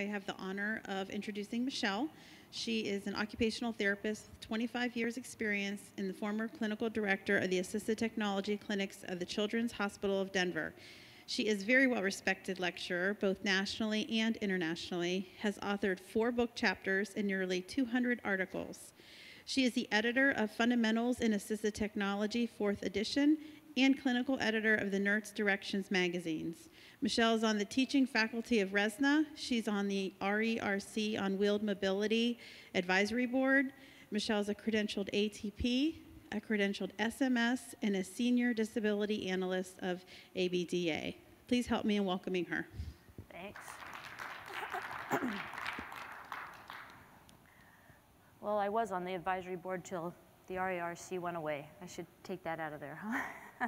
I have the honor of introducing Michelle. She is an occupational therapist with 25 years experience and the former clinical director of the Assisted Technology Clinics of the Children's Hospital of Denver. She is a very well-respected lecturer, both nationally and internationally, has authored 4 book chapters and nearly 200 articles. She is the editor of Fundamentals in Assisted Technology, 4th edition, and clinical editor of the NERTS Directions magazines. Michelle is on the teaching faculty of RESNA. She's on the RERC on Wheeled Mobility Advisory Board. Michelle is a credentialed ATP, a credentialed SMS, and a senior disability analyst of ABDA. Please help me in welcoming her. Thanks. Well, I was on the advisory board till the RERC went away. I should take that out of there, huh?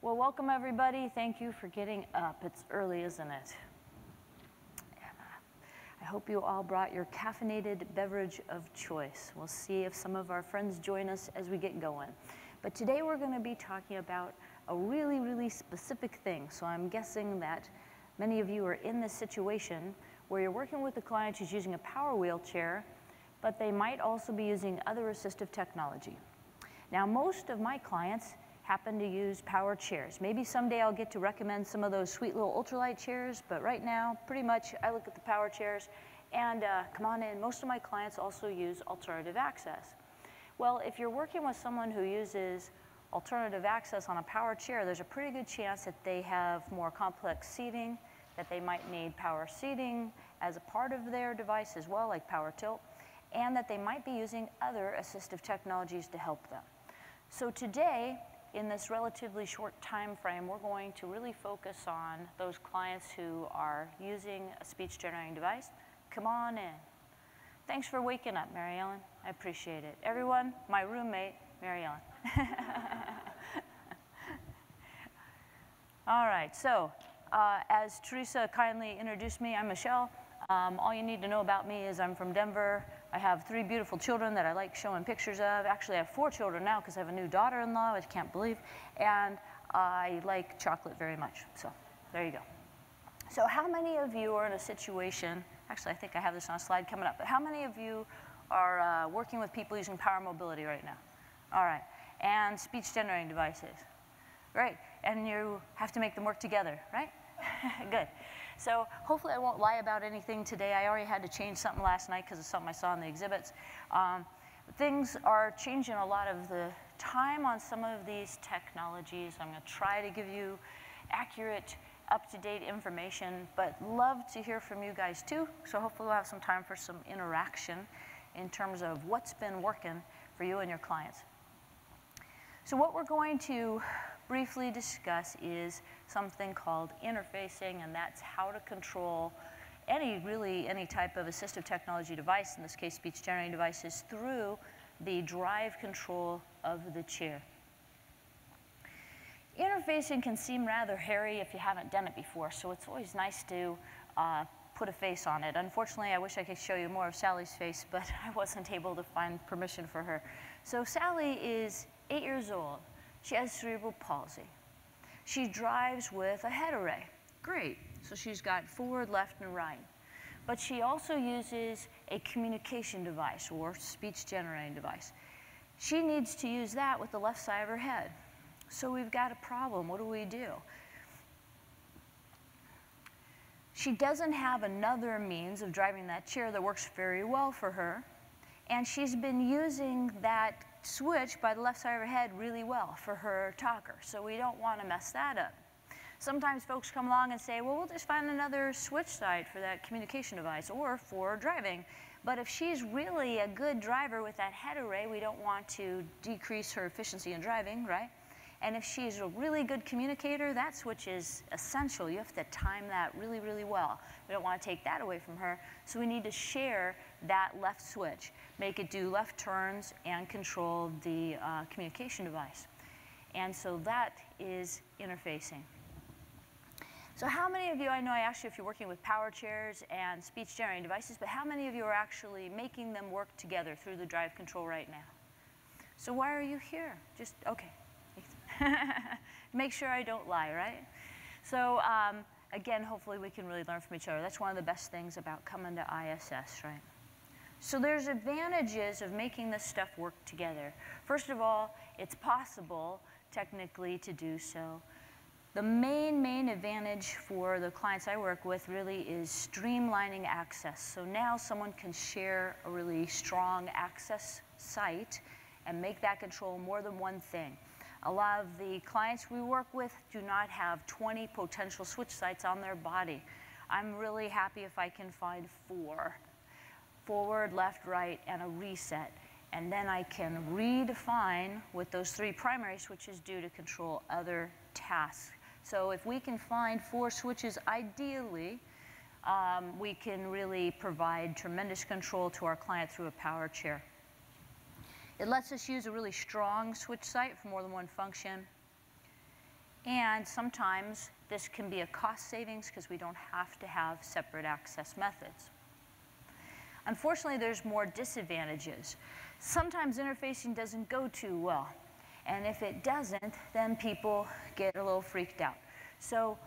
Well, welcome everybody. Thank you for getting up. It's early, isn't it? I hope you all brought your caffeinated beverage of choice. We'll see if some of our friends join us as we get going. But today we're going to be talking about a really, really specific thing. So I'm guessing that many of you are in this situation where you're working with a client who's using a power wheelchair, but they might also be using other assistive technology. Now, most of my clients happen to use power chairs. Maybe someday I'll get to recommend some of those sweet little ultralight chairs, but right now, pretty much, I look at the power chairs and come on in. Most of my clients also use alternative access. Well, if you're working with someone who uses alternative access on a power chair, there's a pretty good chance that they have more complex seating, that they might need power seating as a part of their device as well, like power tilt, and that they might be using other assistive technologies to help them. So today, in this relatively short time frame, we're going to really focus on those clients who are using a speech generating device. Come on in. Thanks for waking up, Mary Ellen. I appreciate it. Everyone, my roommate, Mary Ellen. All right, so as Teresa kindly introduced me, I'm Michelle. All you need to know about me is I'm from Denver. I have 3 beautiful children that I like showing pictures of. Actually, I have 4 children now because I have a new daughter-in-law, which I can't believe. And I like chocolate very much. So there you go. So how many of you are in a situation, actually I think I have this on a slide coming up, but how many of you are working with people using power mobility right now? All right, and speech generating devices. Right, and you have to make them work together, right? Good. So hopefully I won't lie about anything today. I already had to change something last night because of something I saw in the exhibits. Things are changing a lot of the time on some of these technologies. I'm going to try to give you accurate, up-to-date information, but love to hear from you guys too. So hopefully we'll have some time for some interaction in terms of what's been working for you and your clients. So what we're going to briefly discuss is something called interfacing, and that's how to control any type of assistive technology device, in this case speech generating devices, through the drive control of the chair. Interfacing can seem rather hairy if you haven't done it before, so it's always nice to put a face on it. Unfortunately, I wish I could show you more of Sally's face, but I wasn't able to find permission for her. So Sally is 8 years old. She has cerebral palsy. She drives with a head array. Great. So she's got forward, left, and right. But she also uses a communication device or speech generating device. She needs to use that with the left side of her head. So we've got a problem. What do we do? She doesn't have another means of driving that chair that works very well for her. And she's been using that switch by the left side of her head really well for her talker, so we don't want to mess that up. Sometimes folks come along and say, well, we'll just find another switch side for that communication device or for driving. But if she's really a good driver with that head array, we don't want to decrease her efficiency in driving, right? And if she's a really good communicator, that switch is essential. You have to time that really, really well. We don't want to take that away from her, so we need to share that left switch, make it do left turns and control the communication device. And so that is interfacing. So how many of you, I know I asked you if you're working with power chairs and speech generating devices, but how many of you are actually making them work together through the drive control right now? So why are you here? Just, okay. Make sure I don't lie, right? So again, hopefully we can really learn from each other. That's one of the best things about coming to ISS, right? So there's advantages of making this stuff work together. First of all, it's possible technically to do so. The main advantage for the clients I work with really is streamlining access. So now someone can share a really strong access site and make that control more than one thing. A lot of the clients we work with do not have 20 potential switch sites on their body. I'm really happy if I can find 4. Forward, left, right, and a reset. And then I can redefine what those 3 primary switches do to control other tasks. So if we can find 4 switches ideally, we can really provide tremendous control to our client through a power chair. It lets us use a really strong switch site for more than one function. And sometimes this can be a cost savings because we don't have to have separate access methods. Unfortunately, there's more disadvantages. Sometimes interfacing doesn't go too well. And if it doesn't, then people get a little freaked out. So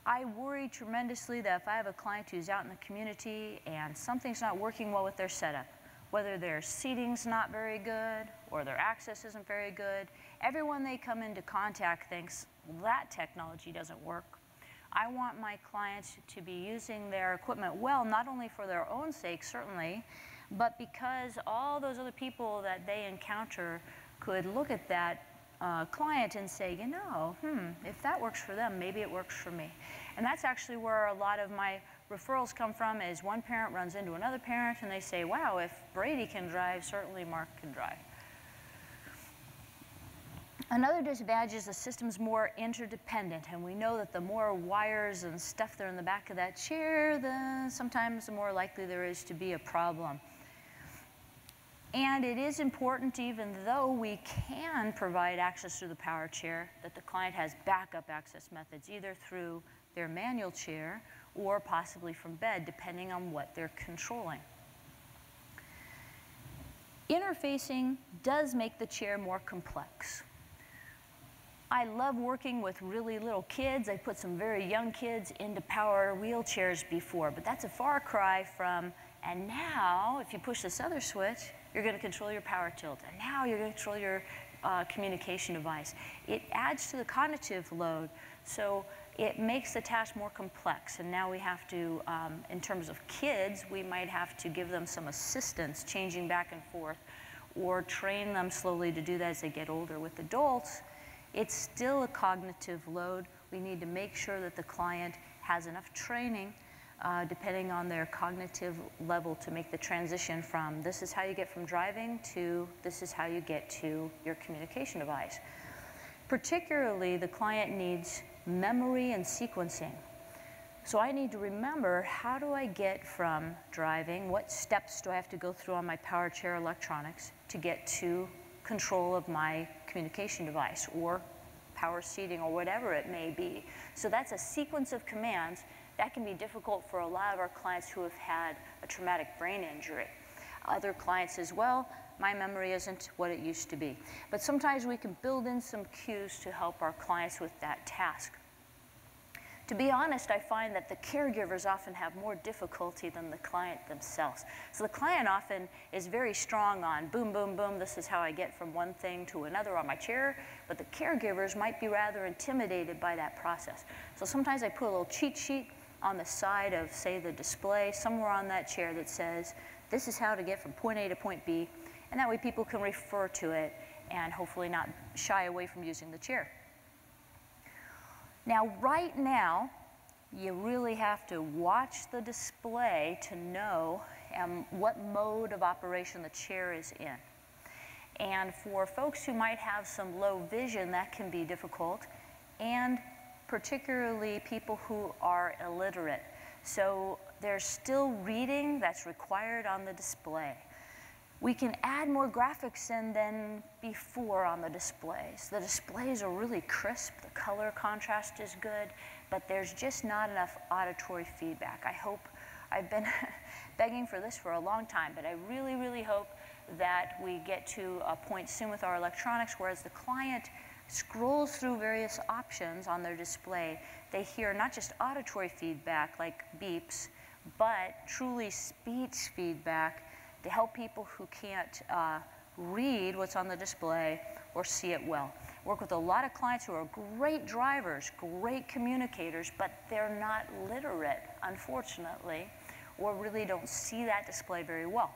I worry tremendously that if I have a client who's out in the community and something's not working well with their setup, whether their seating's not very good or their access isn't very good, everyone they come into contact thinks, well, that technology doesn't work. I want my clients to be using their equipment well, not only for their own sake, certainly, but because all those other people that they encounter could look at that client and say, you know, if that works for them, maybe it works for me. And that's actually where a lot of my referrals come from, is one parent runs into another parent and they say, wow, if Brady can drive, certainly Mark can drive. Another disadvantage is the system's more interdependent, and we know that the more wires and stuff that are in the back of that chair, sometimes the more likely there is to be a problem. And it is important, even though we can provide access through the power chair, that the client has backup access methods, either through their manual chair or possibly from bed, depending on what they're controlling. Interfacing does make the chair more complex. I love working with really little kids. I put some very young kids into power wheelchairs before, but that's a far cry from, and now if you push this other switch, you're going to control your power tilt, and now you're going to control your communication device. It adds to the cognitive load, so it makes the task more complex. And now we have to, in terms of kids, we might have to give them some assistance, changing back and forth, or train them slowly to do that as they get older. With adults, it's still a cognitive load. We need to make sure that the client has enough training, depending on their cognitive level, to make the transition from this is how you get from driving to this is how you get to your communication device. Particularly, the client needs memory and sequencing. So I need to remember, how do I get from driving, what steps do I have to go through on my power chair electronics to get to control of my communication device or power seating or whatever it may be. So that's a sequence of commands that can be difficult for a lot of our clients who have had a traumatic brain injury. Other clients as well, my memory isn't what it used to be. But sometimes we can build in some cues to help our clients with that task. To be honest, I find that the caregivers often have more difficulty than the client themselves. So the client often is very strong on boom, boom, boom, this is how I get from one thing to another on my chair, but the caregivers might be rather intimidated by that process. So sometimes I put a little cheat sheet on the side of, say, the display, somewhere on that chair that says, this is how to get from point A to point B, and that way people can refer to it and hopefully not shy away from using the chair. Now, right now, you really have to watch the display to know what mode of operation the chair is in. And for folks who might have some low vision, that can be difficult, and particularly people who are illiterate. So there's still reading that's required on the display. We can add more graphics in than before on the displays. The displays are really crisp, the color contrast is good, but there's just not enough auditory feedback. I hope, I've been begging for this for a long time, but I really, really hope that we get to a point soon with our electronics, whereas the client scrolls through various options on their display, they hear not just auditory feedback like beeps, but truly speech feedback to help people who can't read what's on the display or see it well. Work with a lot of clients who are great drivers, great communicators, but they're not literate, unfortunately, or really don't see that display very well.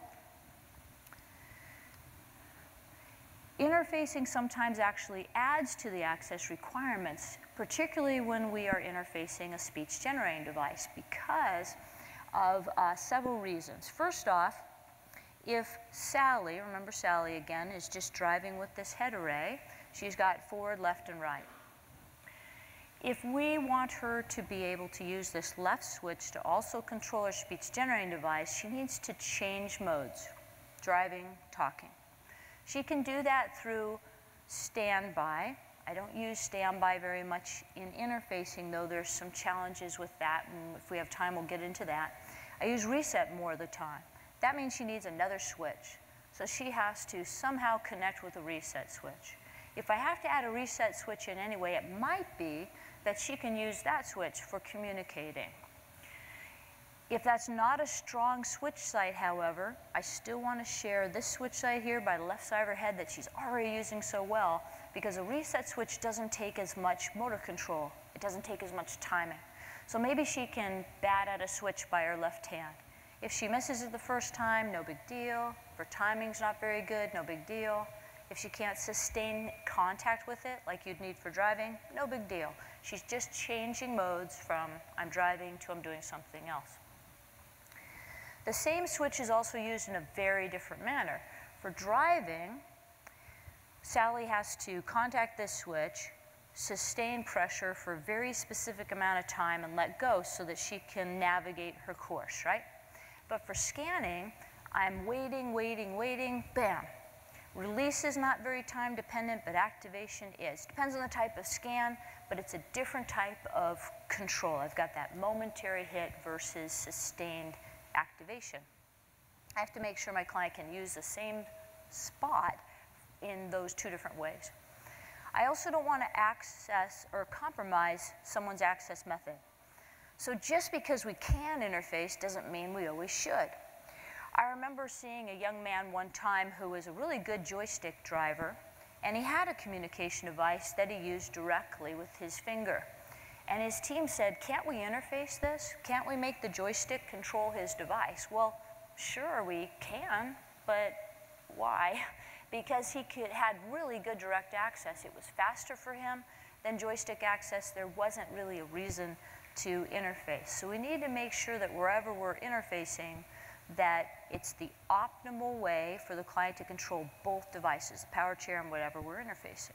Interfacing sometimes actually adds to the access requirements, particularly when we are interfacing a speech generating device because of several reasons. First off, if Sally, remember Sally again, is just driving with this head array, she's got forward, left, and right. If we want her to be able to use this left switch to also control her speech generating device, she needs to change modes, driving, talking. She can do that through standby. I don't use standby very much in interfacing, though there's some challenges with that, and if we have time, we'll get into that. I use reset more of the time. That means she needs another switch. So she has to somehow connect with a reset switch. If I have to add a reset switch in anyway, it might be that she can use that switch for communicating. If that's not a strong switch site, however, I still want to share this switch site here by the left side of her head that she's already using so well, because a reset switch doesn't take as much motor control. It doesn't take as much timing. So maybe she can bat at a switch by her left hand. If she misses it the first time, no big deal. If her timing's not very good, no big deal. If she can't sustain contact with it, like you'd need for driving, no big deal. She's just changing modes from I'm driving to I'm doing something else. The same switch is also used in a very different manner. For driving, Sally has to contact this switch, sustain pressure for a very specific amount of time, and let go so that she can navigate her course, right? But for scanning, I'm waiting, waiting, waiting, bam. Release is not very time dependent, but activation is. Depends on the type of scan, but it's a different type of control. I've got that momentary hit versus sustained activation. I have to make sure my client can use the same spot in those two different ways. I also don't want to access or compromise someone's access method. So just because we can interface doesn't mean we always should. I remember seeing a young man one time who was a really good joystick driver, and he had a communication device that he used directly with his finger. And his team said, can't we interface this? Can't we make the joystick control his device? Well, sure we can, but why? Because he had really good direct access. It was faster for him than joystick access. There wasn't really a reason to interface. So we need to make sure that wherever we're interfacing, that it's the optimal way for the client to control both devices, the power chair and whatever we're interfacing.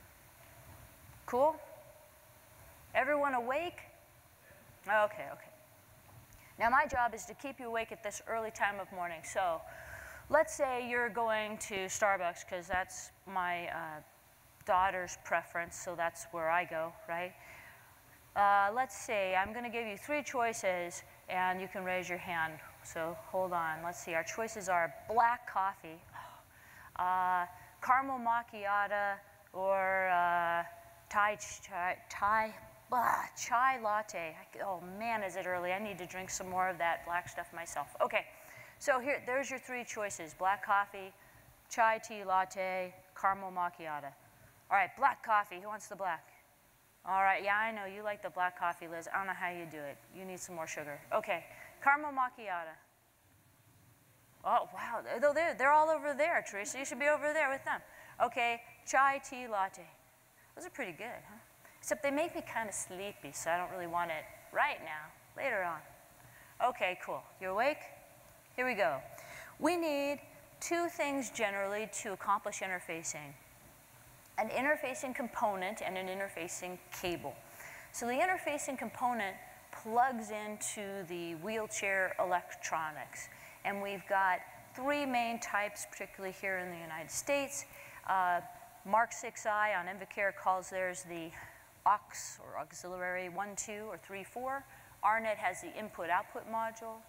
Cool? Everyone awake? Okay. Now my job is to keep you awake at this early time of morning. So let's say you're going to Starbucks, because that's my daughter's preference, so that's where I go, right? Let's say I'm going to give you 3 choices, and you can raise your hand. So hold on. Let's see. Our choices are black coffee, caramel macchiato, or chai latte. Oh man, is it early. I need to drink some more of that black stuff myself. Okay, so there's your 3 choices: black coffee, chai tea latte, caramel macchiato. All right, black coffee. Who wants the black? All right, yeah, I know you like the black coffee, Liz. I don't know how you do it. You need some more sugar. Okay, caramel macchiato. Oh, wow, they're all over there, Teresa. You should be over there with them. Okay, chai tea latte. Those are pretty good, huh? Except they make me kind of sleepy, so I don't really want it right now, later on. Okay, cool. You awake? Here we go. We need 2 things generally to accomplish interfacing: an interfacing component and an interfacing cable. So the interfacing component plugs into the wheelchair electronics. And we've got 3 main types, particularly here in the United States. Mark 6i on Invacare calls theirs the aux, or auxiliary 1, 2, or 3, 4. RNet has the input-output module.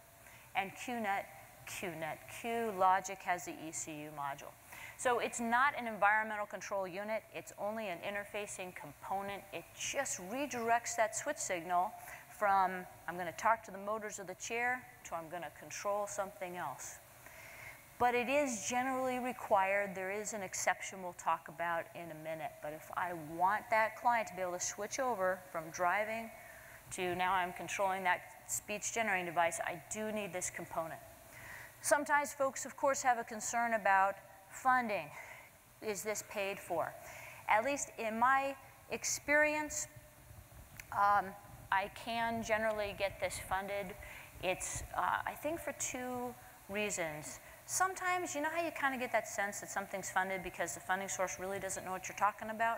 And QNet, QLogic has the ECU module. So it's not an environmental control unit, it's only an interfacing component. It just redirects that switch signal from I'm going to talk to the motors of the chair to I'm going to control something else. But it is generally required. There is an exception we'll talk about in a minute. But if I want that client to be able to switch over from driving to now I'm controlling that speech generating device, I do need this component. Sometimes folks, of course, have a concern about funding. Is this paid for? At least in my experience, I can generally get this funded. It's, I think, for two reasons. Sometimes, you know how you kind of get that sense that something's funded because the funding source really doesn't know what you're talking about?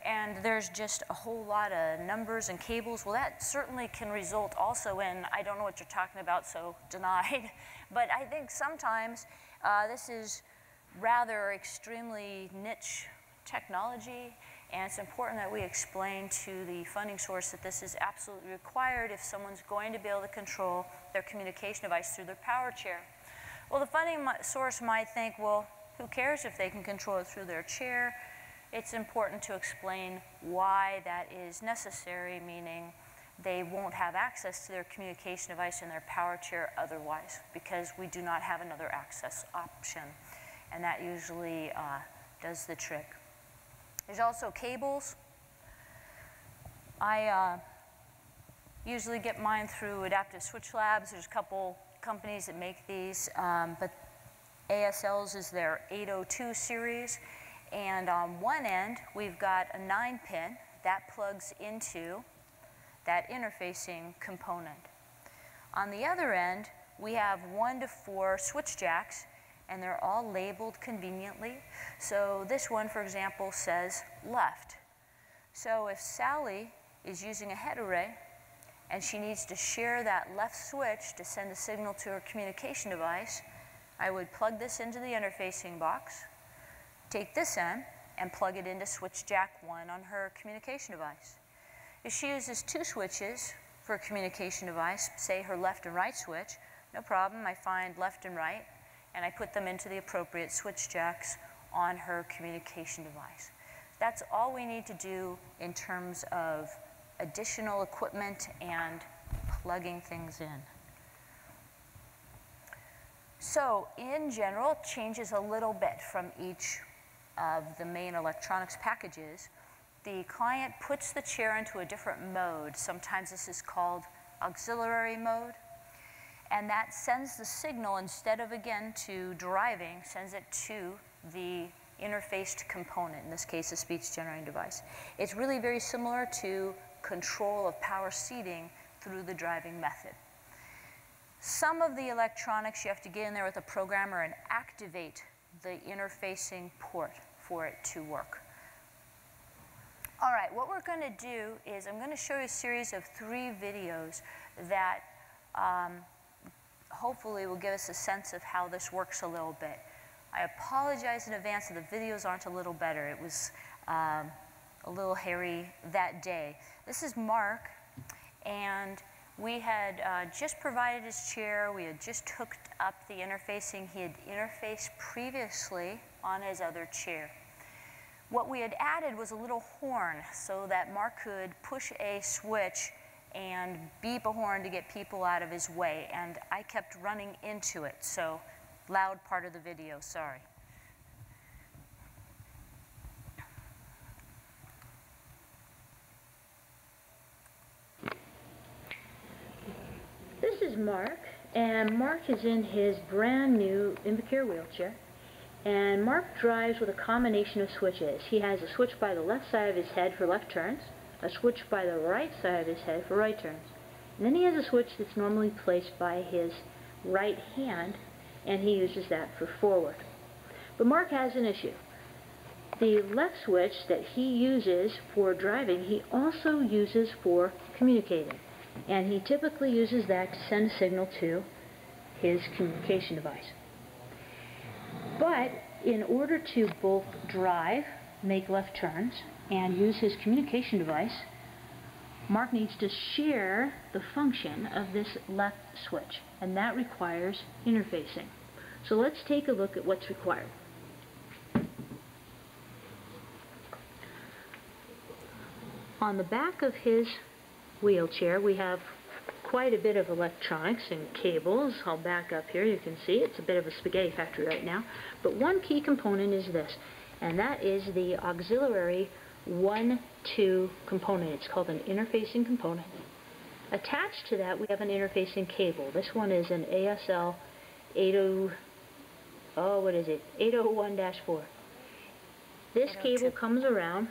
And there's just a whole lot of numbers and cables. Well, that certainly can result also in, I don't know what you're talking about, so denied. But I think sometimes this is rather extremely niche technology, and it's important that we explain to the funding source that this is absolutely required if someone's going to be able to control their communication device through their power chair. Well, the funding source might think, well, who cares if they can control it through their chair? It's important to explain why that is necessary, meaning they won't have access to their communication device in their power chair otherwise, because we do not have another access option. And that usually does the trick. There's also cables. I usually get mine through Adaptive Switch Labs. There's a couple companies that make these, but ASL's is their 802 series. And on one end, we've got a 9-pin that plugs into that interfacing component. On the other end, we have 1 to 4 switch jacks, and they're all labeled conveniently. So this one, for example, says left. So if Sally is using a head array and she needs to share that left switch to send a signal to her communication device, I would plug this into the interfacing box, take this end, and plug it into switch jack 1 on her communication device. If she uses 2 switches for a communication device, say her left and right switch, no problem, I find left and right, and I put them into the appropriate switch jacks on her communication device. That's all we need to do in terms of additional equipment and plugging things in. So in general, it changes a little bit from each of the main electronics packages. The client puts the chair into a different mode. Sometimes this is called auxiliary mode. And that sends the signal, instead of, again, to driving, sends it to the interfaced component, in this case, a speech generating device. It's really very similar to control of power seating through the driving method. Some of the electronics, you have to get in there with a programmer and activate the interfacing port for it to work. All right, what we're going to do is I'm going to show you a series of 3 videos that hopefully will give us a sense of how this works a little bit. I apologize in advance that the videos aren't a little better. It was a little hairy that day. This is Mark, and we had just provided his chair. We had just hooked up the interfacing. He had interfaced previously on his other chair. What we had added was a little horn so that Mark could push a switch and beep a horn to get people out of his way, and I kept running into it, so loud part of the video, sorry. This is Mark, and Mark is in his brand new Invacare wheelchair, and Mark drives with a combination of switches. He has a switch by the left side of his head for left turns, a switch by the right side of his head for right turns. And then he has a switch that's normally placed by his right hand, and he uses that for forward. But Mark has an issue. The left switch that he uses for driving, he also uses for communicating. And he typically uses that to send a signal to his communication device. But in order to both drive, make left turns, and use his communication device, Mark needs to share the function of this left switch, and that requires interfacing. So let's take a look at what's required. On the back of his wheelchair, we have quite a bit of electronics and cables. I'll back up here. You can see it's a bit of a spaghetti factory right now. But one key component is this, and that is the auxiliary 1-2 component. It's called an interfacing component. Attached to that, we have an interfacing cable. This one is an ASL 801-4. This cable comes around,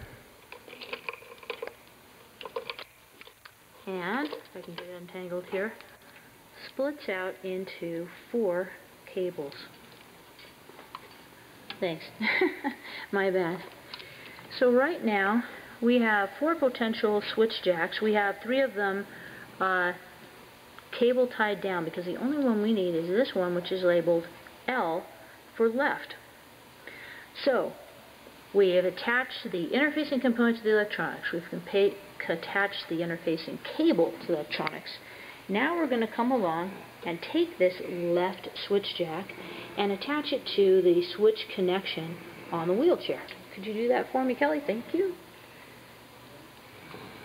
and, if I can get it untangled here, splits out into 4 cables. Thanks. My bad. So right now, we have 4 potential switch jacks. We have 3 of them cable tied down, because the only one we need is this one, which is labeled L for left. So, we have attached the interfacing component to the electronics. We've attached the interfacing cable to the electronics. Now we're going to come along and take this left switch jack and attach it to the switch connection on the wheelchair. Could you do that for me, Kelly? Thank you.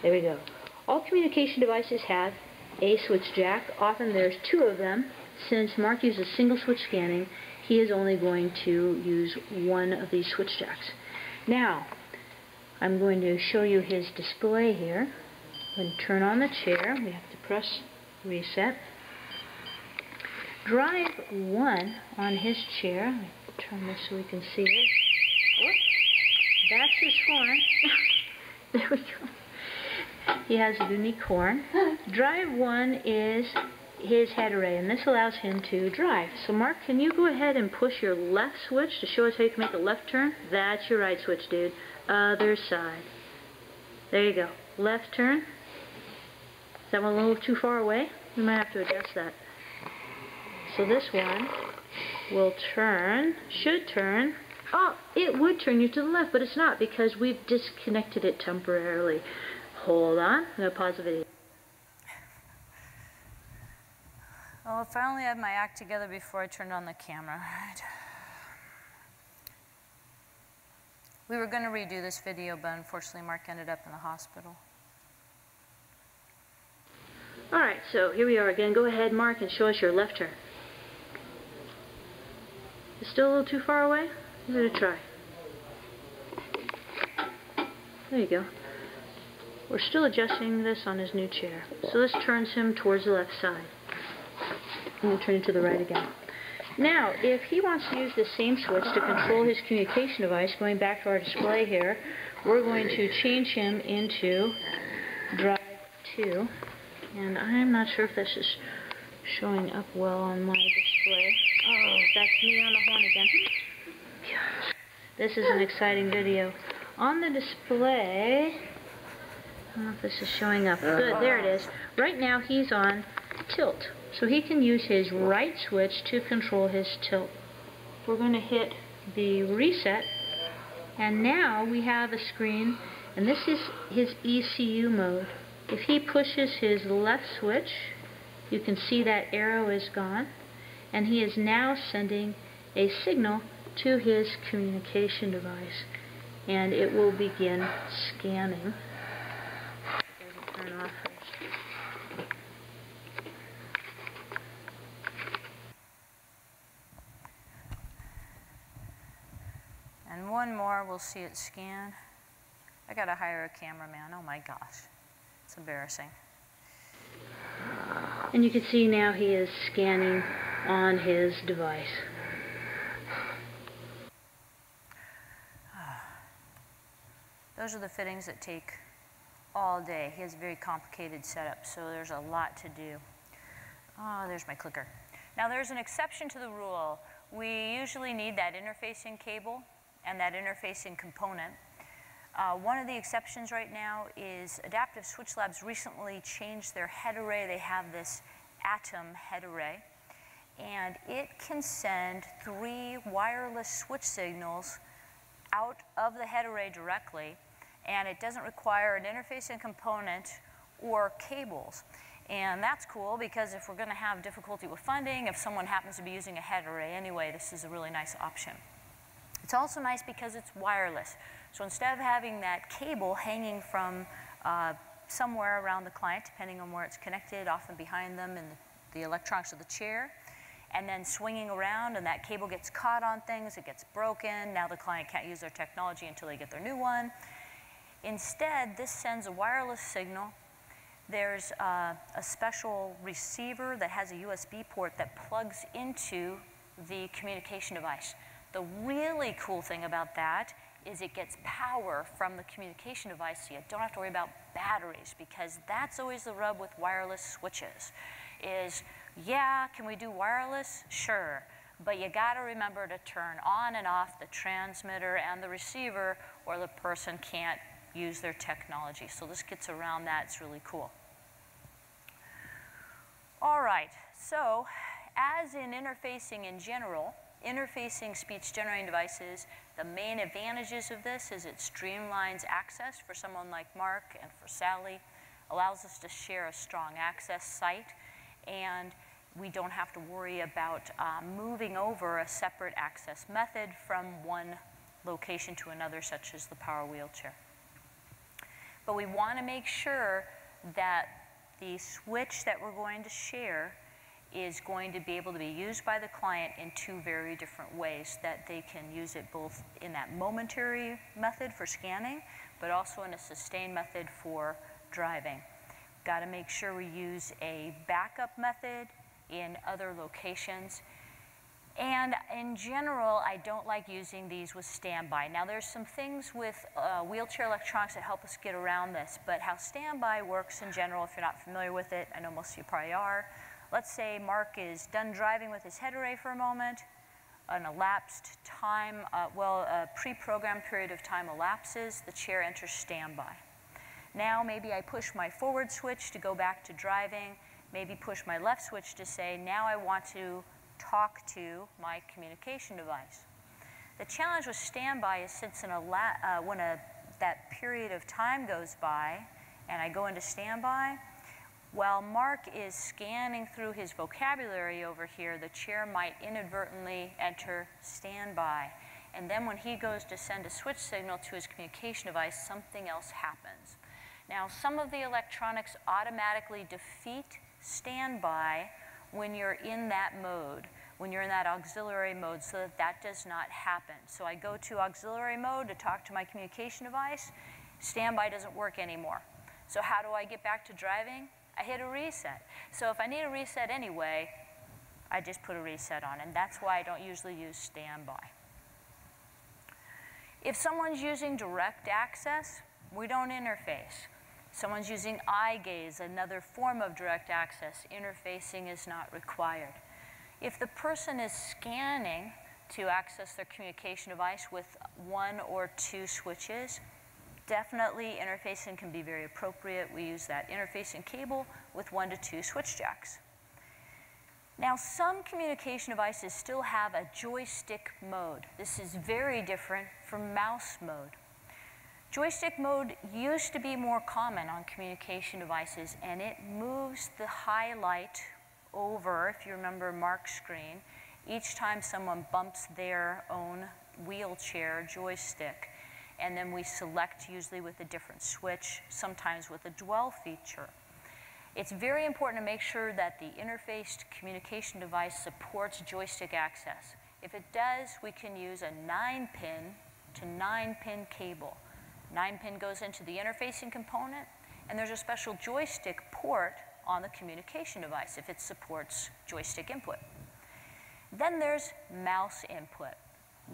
There we go. All communication devices have a switch jack. Often there's 2 of them. Since Mark uses single switch scanning, he is only going to use 1 of these switch jacks. Now, I'm going to show you his display here. I'm going to turn on the chair. We have to press reset. Drive 1 on his chair. Let me turn this so we can see it. Whoop. That's his horn. There we go. He has a unique horn. Drive 1 is his head array, and this allows him to drive. So Mark, can you go ahead and push your left switch to show us how you can make a left turn? That's your right switch, dude. Other side. There you go. Left turn. Is that one a little too far away? We might have to adjust that. So this one will turn, should turn. Oh, it would turn you to the left, but it's not, because we've disconnected it temporarily. Hold on. I'm going to pause the video. Well, if I only had my act together before I turned on the camera. Right. We were going to redo this video, but unfortunately Mark ended up in the hospital. Alright, so here we are again. Go ahead, Mark, and show us your left turn. It's still a little too far away? Give it a try. There you go. We're still adjusting this on his new chair. So this turns him towards the left side. And we'll turn it to the right again. Now, if he wants to use the same switch to control his communication device, going back to our display here, we're going to change him into drive 2. And I'm not sure if this is showing up well on my display. Oh, that's me on the horn again. This is an exciting video. On the display, I don't know if this is showing up. Good, there it is. Right now he's on tilt. So he can use his right switch to control his tilt. We're going to hit the reset, and now we have a screen, and this is his ECU mode. If he pushes his left switch, you can see that arrow is gone, and he is now sending a signal to his communication device, and it will begin scanning. It doesn't turn off first. And one more, we'll see it scan. I gotta hire a cameraman. Oh my gosh, it's embarrassing. And you can see now he is scanning on his device. Those are the fittings that take all day. He has a very complicated setup, so there's a lot to do. Oh, there's my clicker. Now there's an exception to the rule. We usually need that interfacing cable and that interfacing component. One of the exceptions right now is Adaptive Switch Labs recently changed their head array. They have this Atom head array, and it can send 3 wireless switch signals out of the head array directly, and it doesn't require an interfacing component or cables. And that's cool, because if we're going to have difficulty with funding, if someone happens to be using a head array anyway, this is a really nice option. It's also nice because it's wireless. So instead of having that cable hanging from somewhere around the client, depending on where it's connected, often behind them in the electronics of the chair, and then swinging around, and that cable gets caught on things, it gets broken. Now the client can't use their technology until they get their new one. Instead, this sends a wireless signal. There's a special receiver that has a USB port that plugs into the communication device. The really cool thing about that is it gets power from the communication device, so you don't have to worry about batteries, because that's always the rub with wireless switches is, yeah, can we do wireless? Sure, but you got to remember to turn on and off the transmitter and the receiver, or the person can't use their technology. So this gets around that. It's really cool. All right, so as in interfacing in general, interfacing speech-generating devices, the main advantages of this is it streamlines access for someone like Mark and for Sally, allows us to share a strong access site, and we don't have to worry about moving over a separate access method from one location to another, such as the power wheelchair. But we want to make sure that the switch that we're going to share is going to be able to be used by the client in two very different ways, that they can use it both in that momentary method for scanning, but also in a sustained method for driving. Got to make sure we use a backup method in other locations. And in general, I don't like using these with standby. Now there's some things with wheelchair electronics that help us get around this, but how standby works in general, if you're not familiar with it, I know most of you probably are. Let's say Mark is done driving with his head array for a moment, an elapsed time, a pre-programmed period of time elapses, the chair enters standby. Now maybe I push my forward switch to go back to driving, maybe push my left switch to say, now I want to talk to my communication device. The challenge with standby is since when that period of time goes by and I go into standby, while Mark is scanning through his vocabulary over here, the chair might inadvertently enter standby. And then when he goes to send a switch signal to his communication device, something else happens. Now, some of the electronics automatically defeat standby when you're in that mode, when you're in that auxiliary mode, so that that does not happen. So I go to auxiliary mode to talk to my communication device. Standby doesn't work anymore. So how do I get back to driving? I hit a reset. So if I need a reset anyway, I just put a reset on, and that's why I don't usually use standby. If someone's using direct access, we don't interface. Someone's using eye gaze, another form of direct access, interfacing is not required. If the person is scanning to access their communication device with one or two switches, definitely interfacing can be very appropriate. We use that interfacing cable with 1 to 2 switch jacks. Now, some communication devices still have a joystick mode. This is very different from mouse mode. Joystick mode used to be more common on communication devices, and it moves the highlight over, if you remember Mark's screen, each time someone bumps their own wheelchair joystick. And then we select usually with a different switch, sometimes with a dwell feature. It's very important to make sure that the interfaced communication device supports joystick access. If it does, we can use a 9-pin to 9-pin cable. 9-pin goes into the interfacing component, and there's a special joystick port on the communication device if it supports joystick input. Then there's mouse input,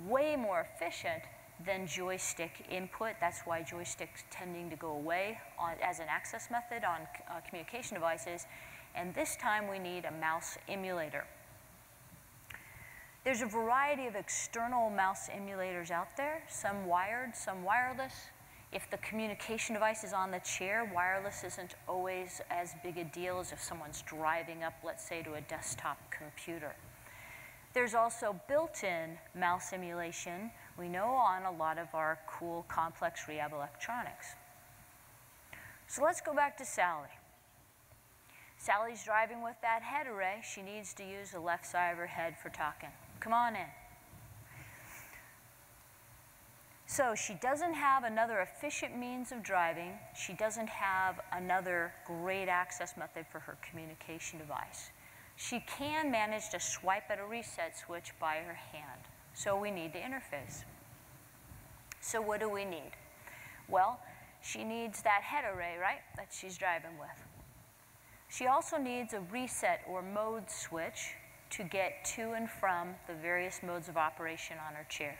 way more efficient than joystick input. That's why joysticks tending to go away as an access method on communication devices. And this time we need a mouse emulator. There's a variety of external mouse emulators out there, some wired, some wireless. If the communication device is on the chair, wireless isn't always as big a deal as if someone's driving up, let's say, to a desktop computer. There's also built-in mouse emulation, we know, on a lot of our cool, complex rehab electronics. So let's go back to Sally. Sally's driving with that head array. She needs to use the left side of her head for talking. Come on in. So she doesn't have another efficient means of driving. She doesn't have another great access method for her communication device. She can manage to swipe at a reset switch by her hand. So we need to interface. So what do we need? Well, she needs that head array, right, that she's driving with. She also needs a reset or mode switch to get to and from the various modes of operation on her chair.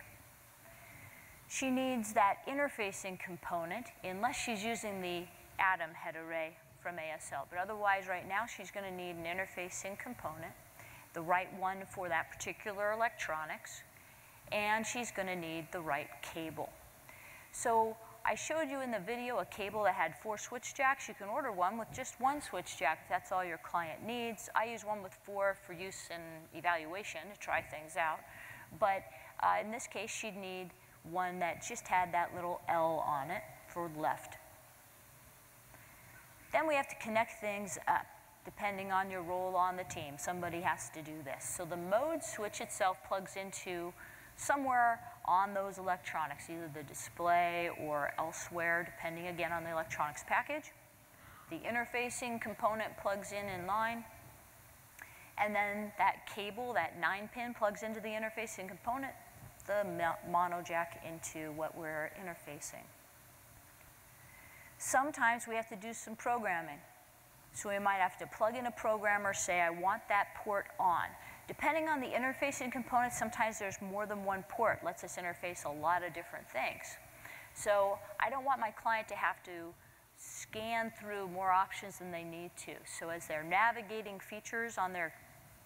She needs that interfacing component, unless she's using the Atom head array from ASL. But otherwise, right now, she's going to need an interfacing component, the right one for that particular electronics, and she's going to need the right cable. So I showed you in the video a cable that had 4 switch jacks. You can order one with just 1 switch jack if that's all your client needs. I use one with 4 for use in evaluation to try things out. But in this case, she'd need one that just had that little L on it for left. Then we have to connect things up, depending on your role on the team. Somebody has to do this. So the mode switch itself plugs into somewhere on those electronics, either the display or elsewhere, depending again on the electronics package. The interfacing component plugs in line. And then that cable, that 9-pin, plugs into the interfacing component, the mono jack into what we're interfacing. Sometimes we have to do some programming. So we might have to plug in a programmer, say, I want that port on. Depending on the interfacing component, sometimes there's more than one port. Lets us interface a lot of different things. So I don't want my client to have to scan through more options than they need to. So as they're navigating features on their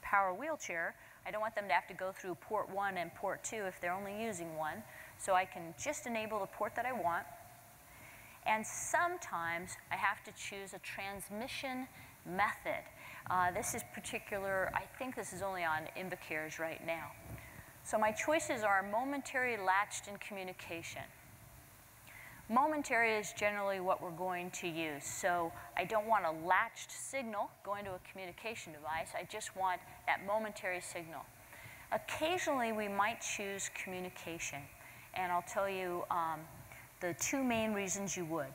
power wheelchair, I don't want them to have to go through port 1 and port 2 if they're only using one. So I can just enable the port that I want. And sometimes I have to choose a transmission method. This is particular, I think this is only on Invacares right now. So my choices are momentary, latched, and communication. Momentary is generally what we're going to use. So I don't want a latched signal going to a communication device. I just want that momentary signal. Occasionally, we might choose communication. And I'll tell you the 2 main reasons you would.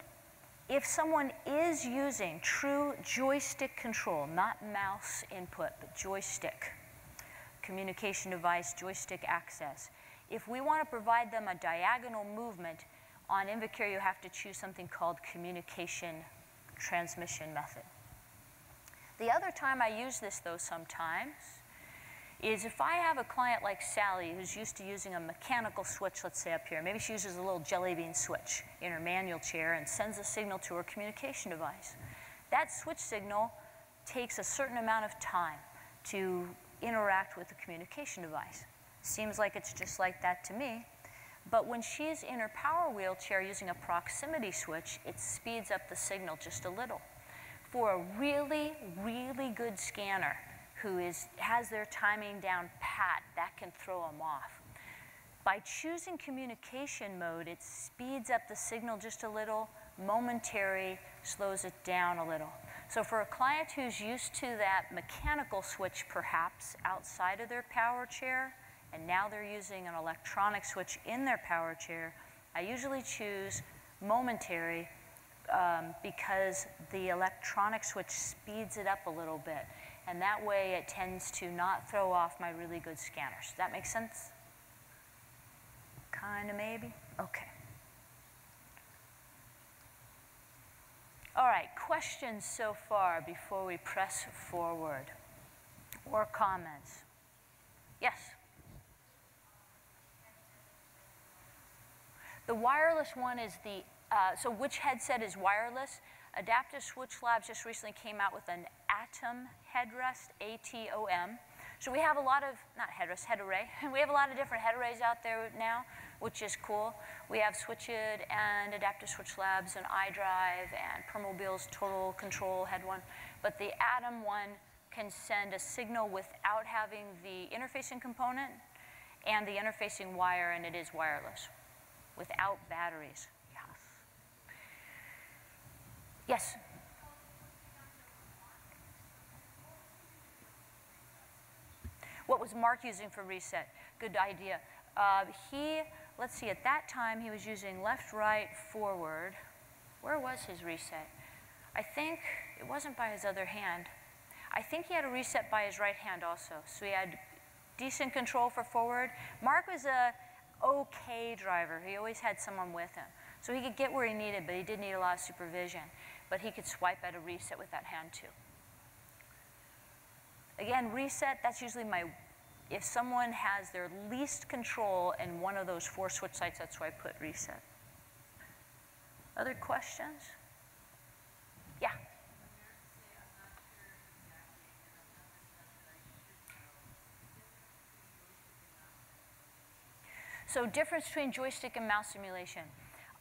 If someone is using true joystick control, not mouse input, but joystick, communication device, joystick access, if we want to provide them a diagonal movement, on Invacare you have to choose something called communication transmission method. The other time I use this, though, sometimes, is if I have a client like Sally who's used to using a mechanical switch, let's say up here. Maybe she uses a little jelly bean switch in her manual chair and sends a signal to her communication device. That switch signal takes a certain amount of time to interact with the communication device. Seems like it's just like that to me. But when she's in her power wheelchair using a proximity switch, it speeds up the signal just a little. For a really, really good scanner who has their timing down pat, that can throw them off. By choosing communication mode, it speeds up the signal just a little, momentary slows it down a little. So for a client who's used to that mechanical switch perhaps outside of their power chair, and now they're using an electronic switch in their power chair, I usually choose momentary because the electronic switch speeds it up a little bit. And that way it tends to not throw off my really good scanners. Does that make sense? Kind of, maybe? Okay. All right, questions so far before we press forward? Or comments? Yes? The wireless one is the, so which headset is wireless? Adaptive Switch Labs just recently came out with an Atom headrest, A-T-O-M. So we have a lot of, not headrest, head array. We have a lot of different head arrays out there now, which is cool. We have Switchit and Adaptive Switch Labs and iDrive and Permobil's Total Control head one. But the Atom one can send a signal without having the interfacing component and the interfacing wire, and it is wireless, without batteries. Yes? What was Mark using for reset? Good idea. He let's see, at that time he was using left, right, forward. Where was his reset? I think it wasn't by his other hand. I think he had a reset by his right hand also. So he had decent control for forward. Mark was a okay driver. He always had someone with him. So he could get where he needed, but he did need a lot of supervision. But he could swipe at a reset with that hand too. Again, reset, that's usually if someone has their least control in one of those 4 switch sites, that's why I put reset. Other questions? Yeah. So difference between joystick and mouse simulation.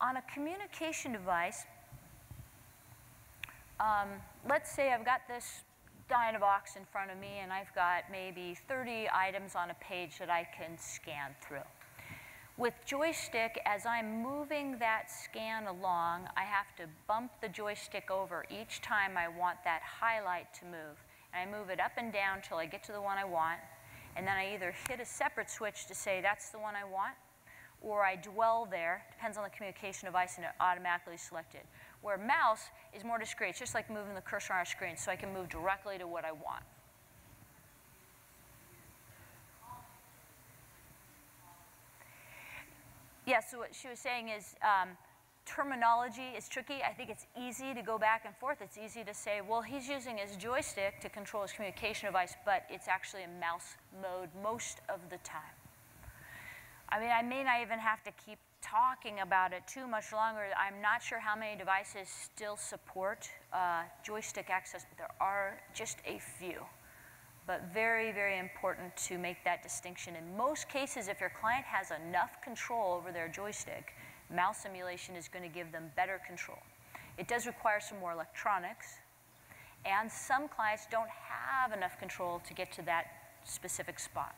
On a communication device, let's say I've got this Dynavox in front of me and I've got maybe 30 items on a page that I can scan through. With joystick, as I'm moving that scan along, I have to bump the joystick over each time I want that highlight to move. And I move it up and down till I get to the one I want. And then I either hit a separate switch to say that's the one I want, or I dwell there, depends on the communication device, and it automatically selected. Where mouse is more discrete, it's just like moving the cursor on our screen, so I can move directly to what I want. Yeah, so what she was saying is terminology is tricky. I think it's easy to go back and forth. It's easy to say, well, he's using his joystick to control his communication device, but it's actually in mouse mode most of the time. I mean, I may not even have to keep talking about it too much longer. I'm not sure how many devices still support joystick access, but there are just a few. But very, very important to make that distinction. In most cases, if your client has enough control over their joystick, mouse emulation is going to give them better control. It does require some more electronics, and some clients don't have enough control to get to that specific spot.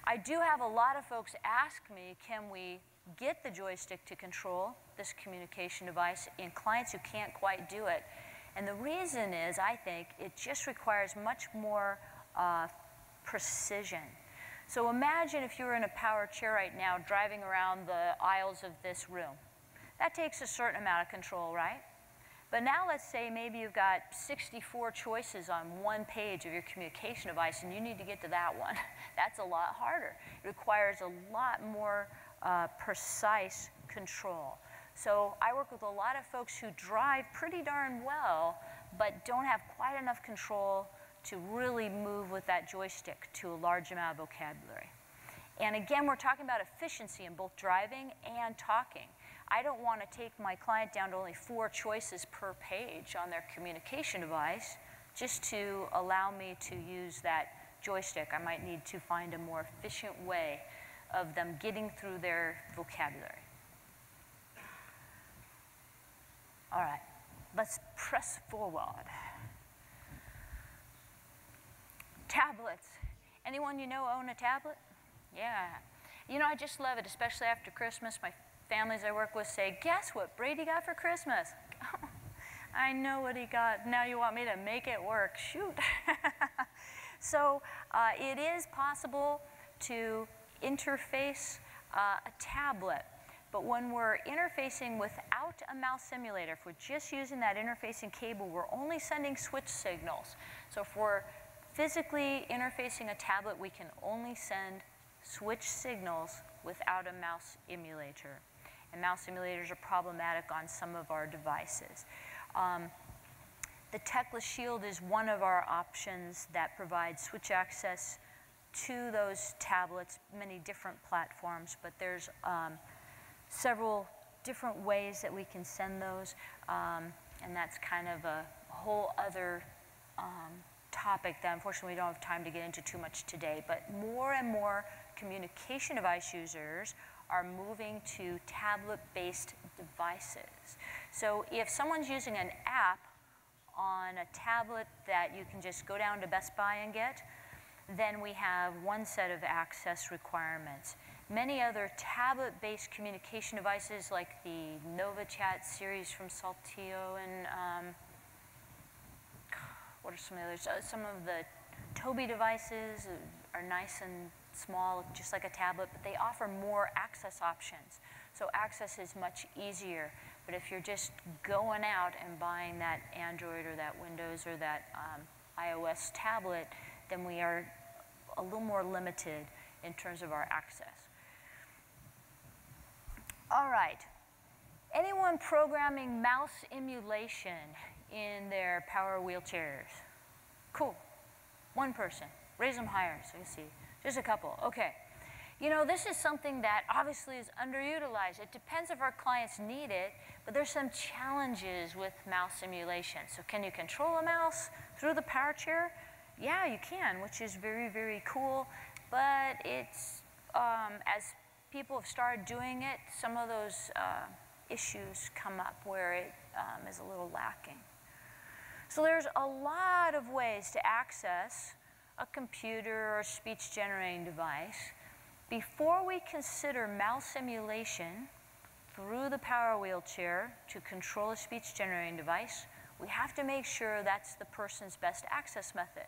I do have a lot of folks ask me, can we get the joystick to control this communication device in clients who can't quite do it? And the reason is, I think, it just requires much more precision. So imagine if you were in a power chair right now driving around the aisles of this room. That takes a certain amount of control, right? But now let's say maybe you've got 64 choices on one page of your communication device and you need to get to that one. That's a lot harder. It requires a lot more precise control. So I work with a lot of folks who drive pretty darn well, but don't have quite enough control to really move with that joystick to a large amount of vocabulary. And again, we're talking about efficiency in both driving and talking. I don't want to take my client down to only 4 choices per page on their communication device just to allow me to use that joystick. I might need to find a more efficient way of them getting through their vocabulary. All right, let's press forward. Tablets. Anyone you know own a tablet? Yeah. You know, I just love it, especially after Christmas. My families I work with say, guess what Brady got for Christmas? I know what he got. Now you want me to make it work. Shoot. So it is possible to interface a tablet. But when we're interfacing without a mouse simulator, if we're just using that interfacing cable, we're only sending switch signals. So if we're physically interfacing a tablet, we can only send switch signals without a mouse emulator. And mouse emulators are problematic on some of our devices. The Techless Shield is one of our options that provides switch access to those tablets, many different platforms, but there's several different ways that we can send those, and that's kind of a whole other topic that unfortunately we don't have time to get into too much today. But more and more communication device users are moving to tablet-based devices. So if someone's using an app on a tablet that you can just go down to Best Buy and get, then we have one set of access requirements. Many other tablet-based communication devices like the NovaChat series from Saltillo and what are some of the others? Some of the Tobii devices are nice and small, just like a tablet, but they offer more access options. So access is much easier. But if you're just going out and buying that Android or that Windows or that iOS tablet, then we are a little more limited in terms of our access. All right. Anyone programming mouse emulation in their power wheelchairs? Cool. One person. Raise them higher so you see. Just a couple. Okay. You know, this is something that obviously is underutilized. It depends if our clients need it, but there's some challenges with mouse emulation. So can you control a mouse through the power chair? Yeah, you can, which is very, very cool. But it's, as people have started doing it, some of those issues come up where it is a little lacking. So there's a lot of ways to access a computer or speech generating device. Before we consider mouse emulation through the power wheelchair to control a speech generating device, we have to make sure that's the person's best access method.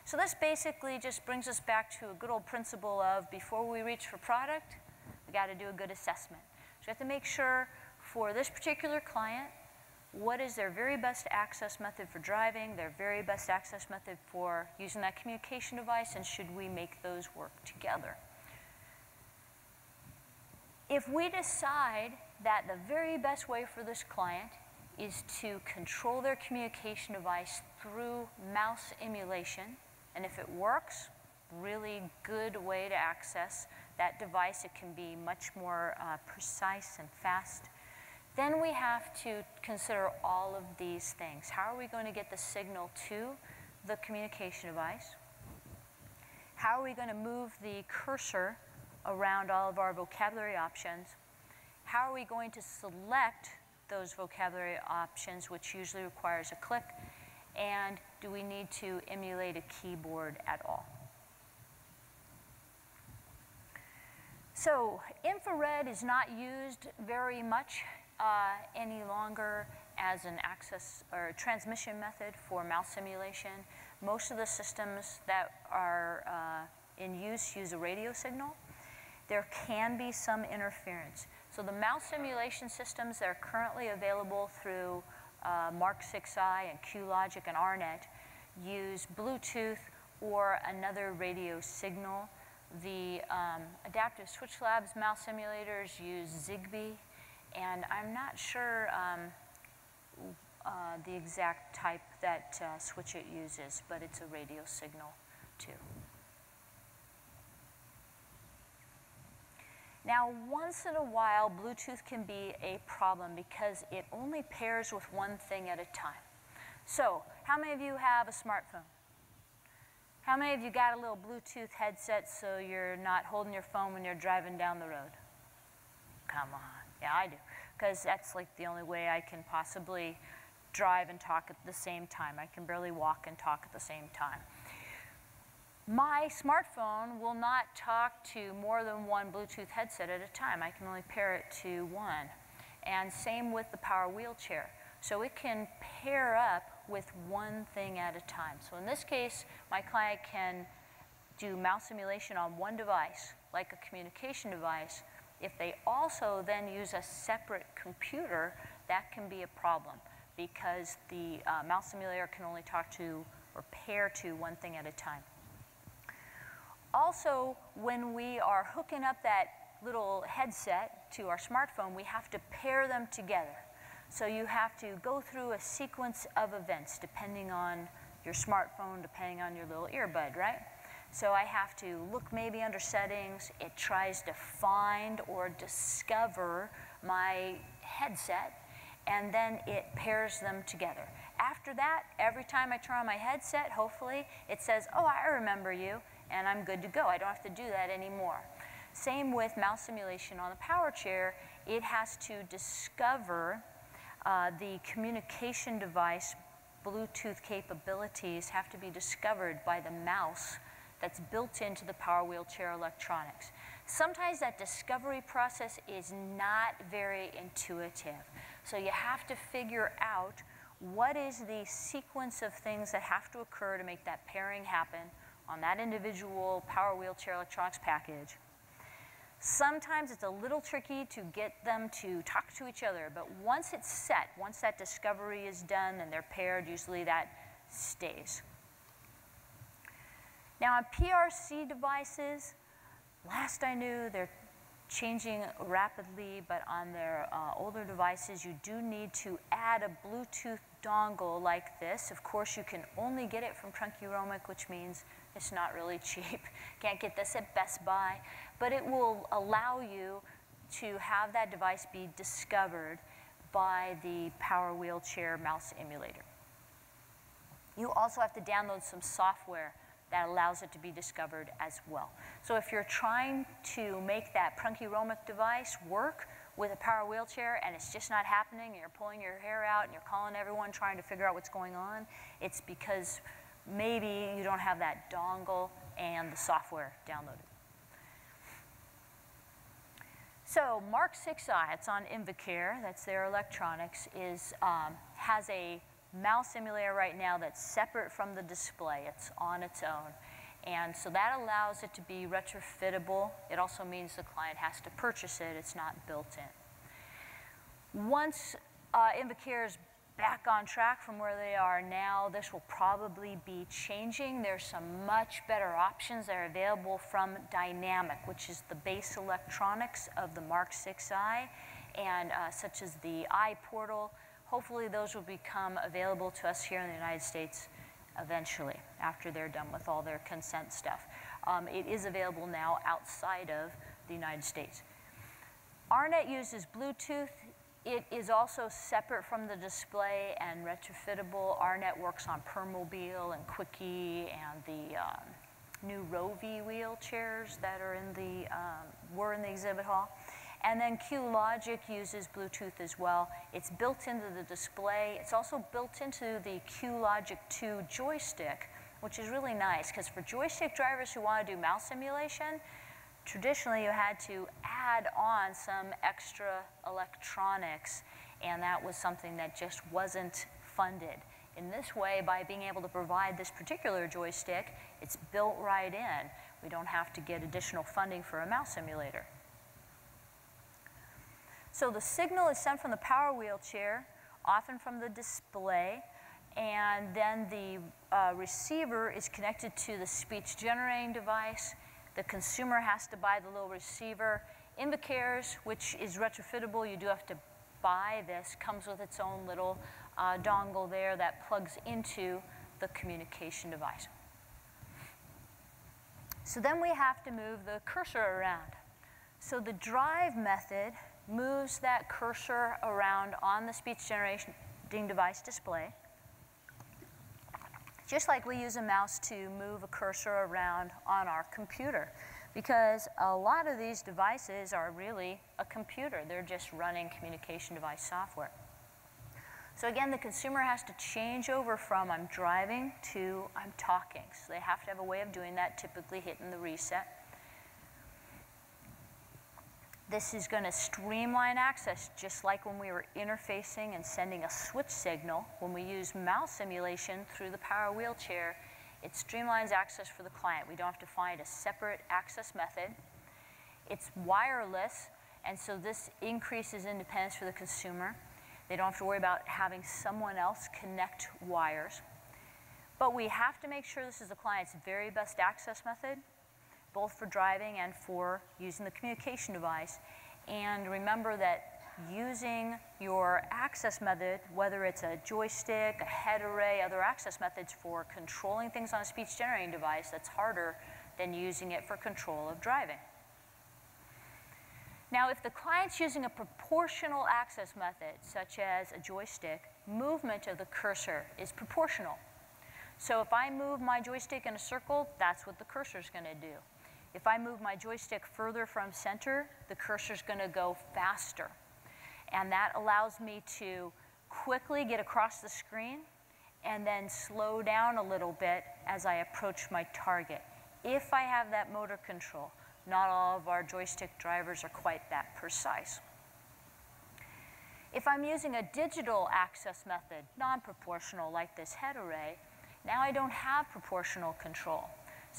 So this basically just brings us back to a good old principle of before we reach for product, we got to do a good assessment. So we have to make sure for this particular client, what is their very best access method for driving, their very best access method for using that communication device, and should we make those work together? If we decide that the very best way for this client is to control their communication device through mouse emulation, and if it works, really good way to access that device, it can be much more precise and fast, then we have to consider all of these things. How are we going to get the signal to the communication device? How are we going to move the cursor around all of our vocabulary options? How are we going to select those vocabulary options, which usually requires a click? And do we need to emulate a keyboard at all? So infrared is not used very much any longer as an access or transmission method for mouse simulation. Most of the systems that are in use use a radio signal. There can be some interference. So the mouse simulation systems that are currently available through Mark 6i and QLogic and RNet use Bluetooth or another radio signal. The Adaptive Switch Labs mouse simulators use Zigbee, and I'm not sure the exact type that switch it uses, but it's a radio signal too. Now, once in a while, Bluetooth can be a problem because it only pairs with one thing at a time. So, how many of you have a smartphone? How many of you got a little Bluetooth headset so you're not holding your phone when you're driving down the road? Come on. Yeah, I do. Because that's like the only way I can possibly drive and talk at the same time. I can barely walk and talk at the same time. My smartphone will not talk to more than one Bluetooth headset at a time. I can only pair it to one. And same with the power wheelchair. So it can pair up with one thing at a time. So in this case, my client can do mouse simulation on one device, like a communication device. If they also then use a separate computer, that can be a problem because the mouse simulator can only talk to or pair to one thing at a time. Also, when we are hooking up that little headset to our smartphone, we have to pair them together. So you have to go through a sequence of events depending on your smartphone, depending on your little earbud, right? So I have to look maybe under settings. It tries to find or discover my headset, and then it pairs them together. After that, every time I turn on my headset, hopefully, it says, oh, I remember you, and I'm good to go. I don't have to do that anymore. Same with mouse simulation on the power chair. It has to discover the communication device Bluetooth capabilities have to be discovered by the mouse that's built into the power wheelchair electronics. Sometimes that discovery process is not very intuitive. So you have to figure out what is the sequence of things that have to occur to make that pairing happen. on that individual power wheelchair electronics package. Sometimes it's a little tricky to get them to talk to each other, but once it's set, once that discovery is done and they're paired, usually that stays. Now on PRC devices, last I knew, they're changing rapidly, but on their older devices, you do need to add a Bluetooth dongle like this. Of course, you can only get it from Trunky-Romic, which means it's not really cheap. Can't get this at Best Buy, but it will allow you to have that device be discovered by the power wheelchair mouse emulator. You also have to download some software that allows it to be discovered as well. So if you're trying to make that Trunky-Romic device work with a power wheelchair and it's just not happening, and you're pulling your hair out and you're calling everyone trying to figure out what's going on, it's because maybe you don't have that dongle and the software downloaded. So Mark 6i, it's on Invacare, that's their electronics, has a mouse emulator right now that's separate from the display. It's on its own. And so that allows it to be retrofittable. It also means the client has to purchase it. It's not built in. Once Invacare is back on track from where they are now, this will probably be changing. There's some much better options that are available from Dynamic, which is the base electronics of the Mark 6i, and such as the iPortal. Hopefully those will become available to us here in the United States eventually, after they're done with all their consent stuff. It is available now outside of the United States. RNet uses Bluetooth. It is also separate from the display and retrofittable. RNet works on Permobil and Quickie and the new Rovi wheelchairs that are were in the exhibit hall. And then QLogic uses Bluetooth as well. It's built into the display. It's also built into the QLogic 2 joystick, which is really nice, because for joystick drivers who want to do mouse emulation, traditionally you had to add on some extra electronics, and that was something that just wasn't funded. In this way, by being able to provide this particular joystick, it's built right in. We don't have to get additional funding for a mouse emulator. So the signal is sent from the power wheelchair, often from the display, and then the receiver is connected to the speech generating device. The consumer has to buy the little receiver. Invacare's, which is retrofittable, you do have to buy this, comes with its own little dongle there that plugs into the communication device. So then we have to move the cursor around. So the drive method moves that cursor around on the speech generating device display, just like we use a mouse to move a cursor around on our computer, because a lot of these devices are really a computer. They're just running communication device software. So again, the consumer has to change over from I'm driving to I'm talking. So they have to have a way of doing that, typically hitting the reset. This is going to streamline access, just like when we were interfacing and sending a switch signal. When we use mouse emulation through the power wheelchair, it streamlines access for the client. We don't have to find a separate access method. It's wireless, and so this increases independence for the consumer. They don't have to worry about having someone else connect wires. But we have to make sure this is the client's very best access method, both for driving and for using the communication device. And remember that using your access method, whether it's a joystick, a head array, other access methods for controlling things on a speech generating device, that's harder than using it for control of driving. Now, if the client's using a proportional access method, such as a joystick, movement of the cursor is proportional. So if I move my joystick in a circle, that's what the cursor is going to do. If I move my joystick further from center, the cursor is going to go faster. And that allows me to quickly get across the screen and then slow down a little bit as I approach my target, if I have that motor control. Not all of our joystick drivers are quite that precise. If I'm using a digital access method, non-proportional like this head array, now I don't have proportional control.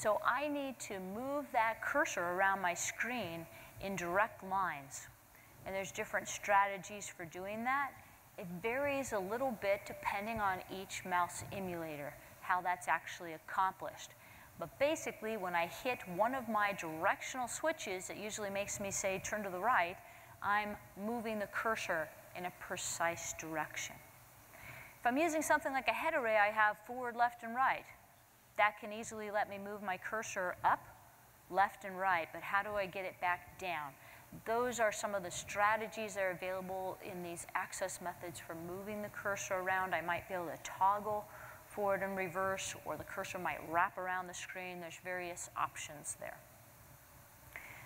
So I need to move that cursor around my screen in direct lines. And there's different strategies for doing that. It varies a little bit depending on each mouse emulator, how that's actually accomplished. But basically, when I hit one of my directional switches, it usually makes me say turn to the right, I'm moving the cursor in a precise direction. If I'm using something like a head array, I have forward, left, and right. That can easily let me move my cursor up, left, and right, but how do I get it back down? Those are some of the strategies that are available in these access methods for moving the cursor around. I might be able to toggle forward and reverse, or the cursor might wrap around the screen. There's various options there.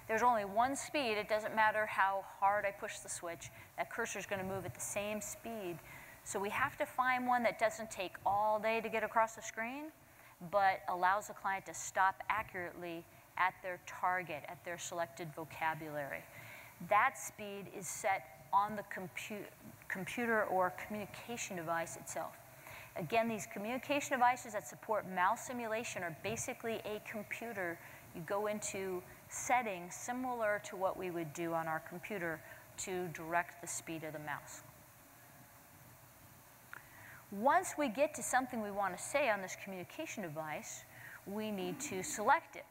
There's only one speed. It doesn't matter how hard I push the switch. That cursor is going to move at the same speed. So we have to find one that doesn't take all day to get across the screen, but allows the client to stop accurately at their target, at their selected vocabulary. That speed is set on the computer or communication device itself. Again, these communication devices that support mouse simulation are basically a computer. You go into settings similar to what we would do on our computer to direct the speed of the mouse. Once we get to something we want to say on this communication device, we need to select it.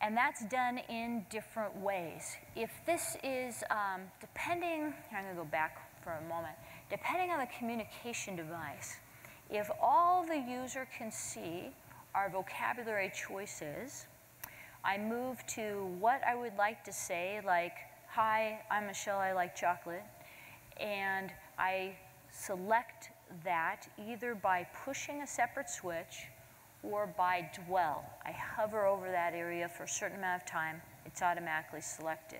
And that's done in different ways. If this is, I'm going to go back for a moment. Depending on the communication device, if all the user can see are vocabulary choices, I move to what I would like to say, like, hi, I'm Michelle, I like chocolate. And I select that either by pushing a separate switch or by dwell. I hover over that area for a certain amount of time, it's automatically selected.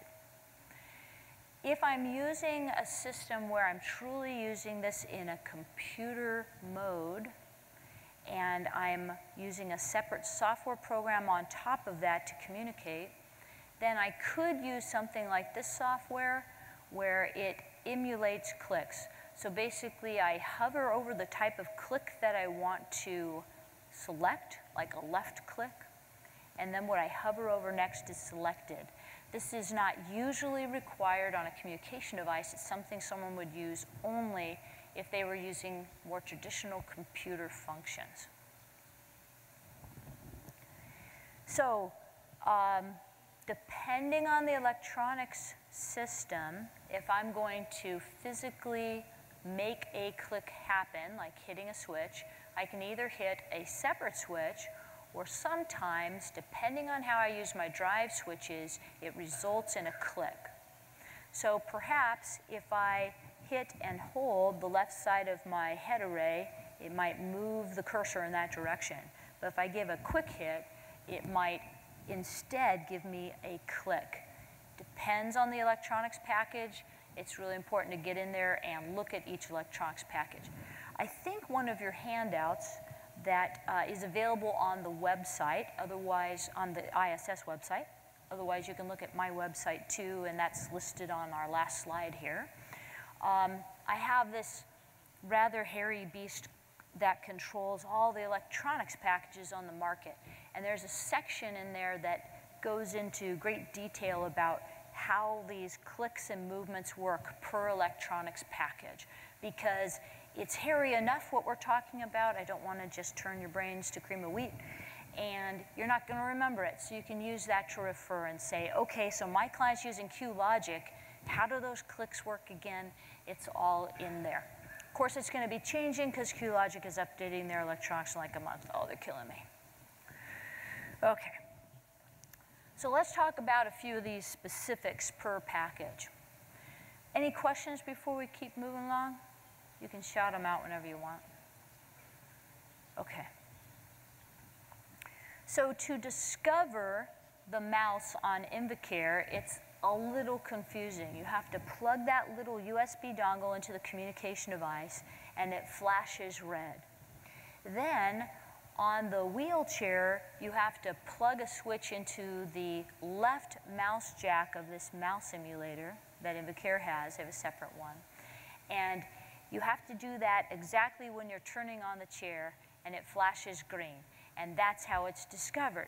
If I'm using a system where I'm truly using this in a computer mode, and I'm using a separate software program on top of that to communicate, then I could use something like this software where it emulates clicks. So basically, I hover over the type of click that I want to select, like a left click, and then what I hover over next is selected. This is not usually required on a communication device. It's something someone would use only if they were using more traditional computer functions. So, depending on the electronics system, if I'm going to physically make a click happen, like hitting a switch, I can either hit a separate switch, or sometimes, depending on how I use my drive switches, it results in a click. So perhaps if I hit and hold the left side of my head array, it might move the cursor in that direction. But if I give a quick hit, it might instead give me a click. Depends on the electronics package. It's really important to get in there and look at each electronics package. I think one of your handouts that is available on the website, otherwise on the ISS website. Otherwise, you can look at my website too, and that's listed on our last slide here. I have this rather hairy beast that controls all the electronics packages on the market. And there's a section in there that goes into great detail about how these clicks and movements work per electronics package. Because it's hairy enough what we're talking about. I don't want to just turn your brains to cream of wheat. And you're not going to remember it. So you can use that to refer and say, okay, so my client's using QLogic. How do those clicks work again? It's all in there. Of course, it's going to be changing because QLogic is updating their electronics in like a month. Oh, they're killing me. Okay. So let's talk about a few of these specifics per package. Any questions before we keep moving along? You can shout them out whenever you want. Okay. So to discover the mouse on Invacare, it's a little confusing. You have to plug that little USB dongle into the communication device, and it flashes red. Then, on the wheelchair, you have to plug a switch into the left mouse jack of this mouse emulator that Invacare has. They have a separate one. And you have to do that exactly when you're turning on the chair, and it flashes green. and that's how it's discovered.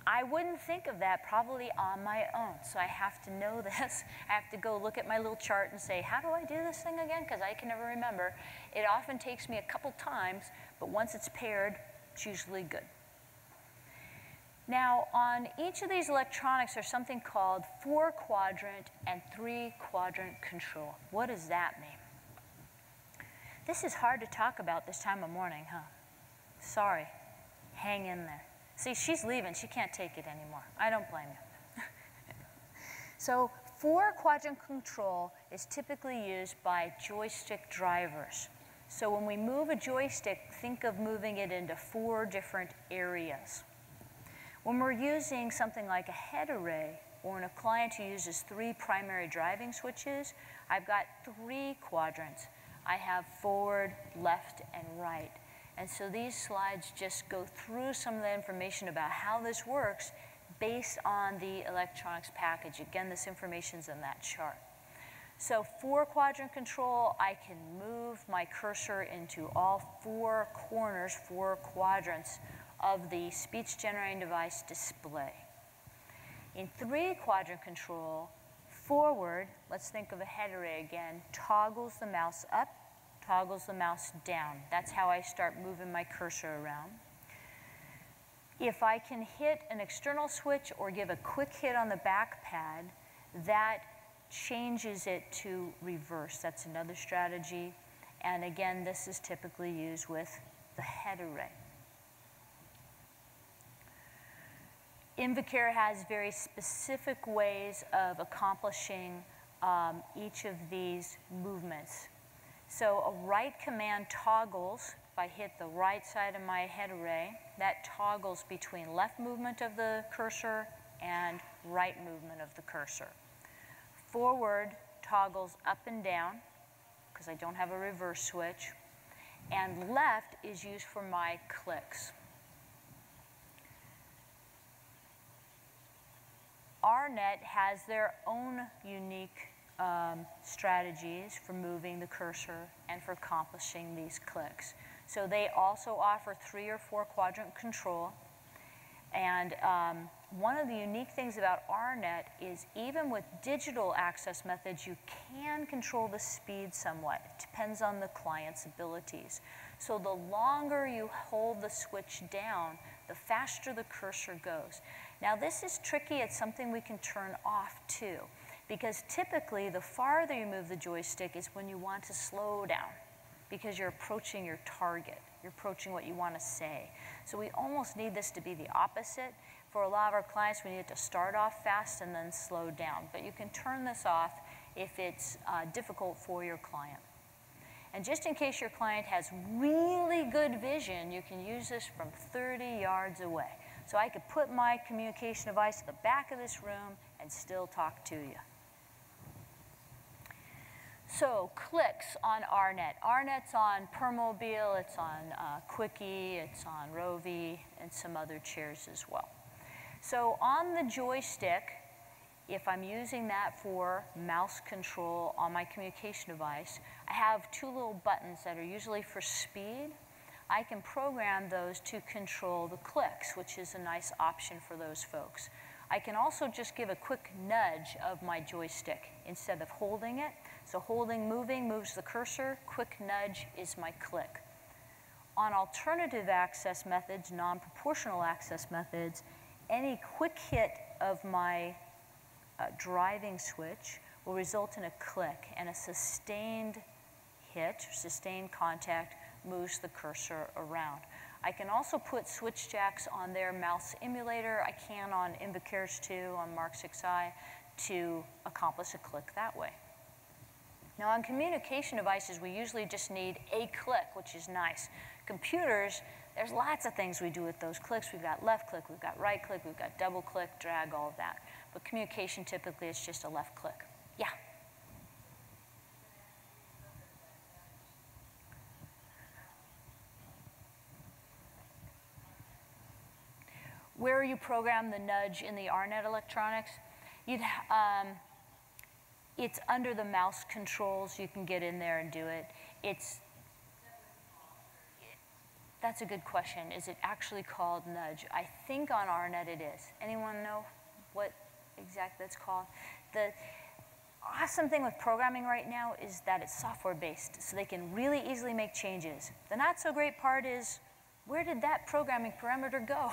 I wouldn't think of that probably on my own, so I have to know this. I have to go look at my little chart and say, how do I do this thing again? Because I can never remember. It often takes me a couple times, but once it's paired, it's usually good. Now, on each of these electronics, there's something called 4-quadrant and 3-quadrant control. What does that mean? This is hard to talk about this time of morning, huh? Sorry. Hang in there. See, she's leaving. She can't take it anymore. I don't blame you. So 4-quadrant control is typically used by joystick drivers. So when we move a joystick, think of moving it into 4 different areas. When we're using something like a head array, or in a client who uses 3 primary driving switches, I've got 3 quadrants. I have forward, left, and right. And so these slides just go through some of the information about how this works based on the electronics package. Again, this information's in that chart. So 4-quadrant control, I can move my cursor into all 4 corners, 4 quadrants of the speech generating device display. In 3-quadrant control, forward, let's think of a head array again, toggles the mouse up, toggles the mouse down. That's how I start moving my cursor around. If I can hit an external switch or give a quick hit on the back pad, that changes it to reverse. That's another strategy. And again, this is typically used with the head array. Invacare has very specific ways of accomplishing each of these movements. So a right command toggles, if I hit the right side of my head array, that toggles between left movement of the cursor and right movement of the cursor. Forward toggles up and down, because I don't have a reverse switch. And left is used for my clicks. RNet has their own unique strategies for moving the cursor and for accomplishing these clicks. So they also offer 3 or 4-quadrant control. And one of the unique things about RNet is even with digital access methods, you can control the speed somewhat. It depends on the client's abilities. So the longer you hold the switch down, the faster the cursor goes. Now this is tricky. It's something we can turn off too, because typically the farther you move the joystick is when you want to slow down, because you're approaching your target. You're approaching what you want to say. So we almost need this to be the opposite. For a lot of our clients, we need it to start off fast and then slow down. But you can turn this off if it's difficult for your client. And just in case your client has really good vision, you can use this from 30 yards away. So I could put my communication device at the back of this room and still talk to you. So clicks on RNet. RNet's on Permobile, it's on Quickie, it's on Rovi, and some other chairs as well. So on the joystick, if I'm using that for mouse control on my communication device, I have 2 little buttons that are usually for speed. I can program those to control the clicks, which is a nice option for those folks. I can also just give a quick nudge of my joystick instead of holding it. So holding, moving moves the cursor. Quick nudge is my click. On alternative access methods, non-proportional access methods, any quick hit of my driving switch will result in a click, and a sustained hit, sustained contact, moves the cursor around. I can also put switch jacks on their mouse emulator. I can on Invacare's too, on Mark 6i, to accomplish a click that way. Now on communication devices, we usually just need a click, which is nice. Computers, there's lots of things we do with those clicks. We've got left click, we've got right click, we've got double click, drag, all of that. But communication, typically, it's just a left click. Yeah? Where you program the nudge in the RNet electronics, it's under the mouse controls. You can get in there and do it. That's a good question. Is it actually called nudge? I think on RNet it is. Anyone know what exactly it's called? The awesome thing with programming right now is that it's software-based, so they can really easily make changes. The not so great part is, where did that programming parameter go?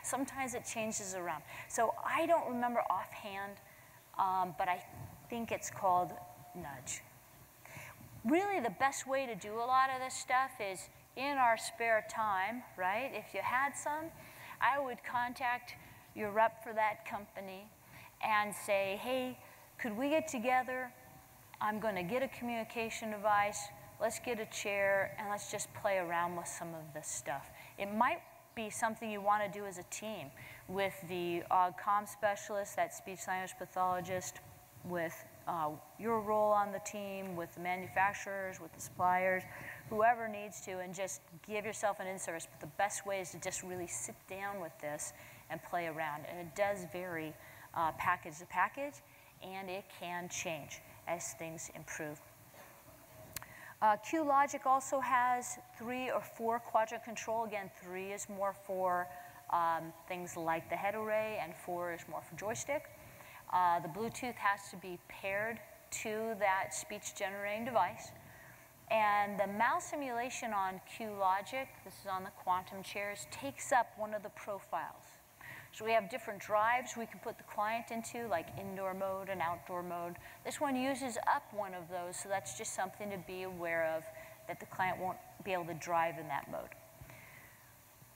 Sometimes it changes around. So I don't remember offhand, but I think it's called nudge. Really, the best way to do a lot of this stuff is in our spare time, right? If you had some, I would contact your rep for that company and say, hey, could we get together? I'm going to get a communication device. Let's get a chair, and let's just play around with some of this stuff. It might be something you want to do as a team with the comm specialist, that speech-language pathologist, with your role on the team, with the manufacturers, with the suppliers, whoever needs to, and just give yourself an in-service. But the best way is to just really sit down with this and play around. And it does vary package to package, and it can change as things improve. QLogic also has 3 or 4 quadrant control. Again, 3 is more for things like the head array, and 4 is more for joystick. The Bluetooth has to be paired to that speech generating device. And the mouse emulation on QLogic, this is on the quantum chairs, takes up one of the profiles. So we have different drives we can put the client into, like indoor mode and outdoor mode. This one uses up one of those, so that's just something to be aware of, that the client won't be able to drive in that mode.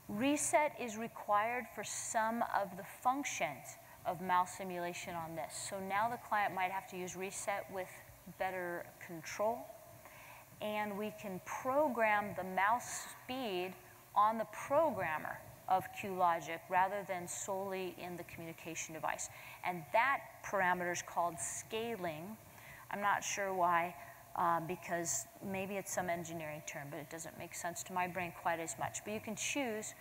Reset is required for some of the functions of mouse simulation on this. So now the client might have to use reset with better control, and we can program the mouse speed on the programmer of QLogic rather than solely in the communication device. And that parameter is called scaling. I'm not sure why, because maybe it's some engineering term, but it doesn't make sense to my brain quite as much. But you can choose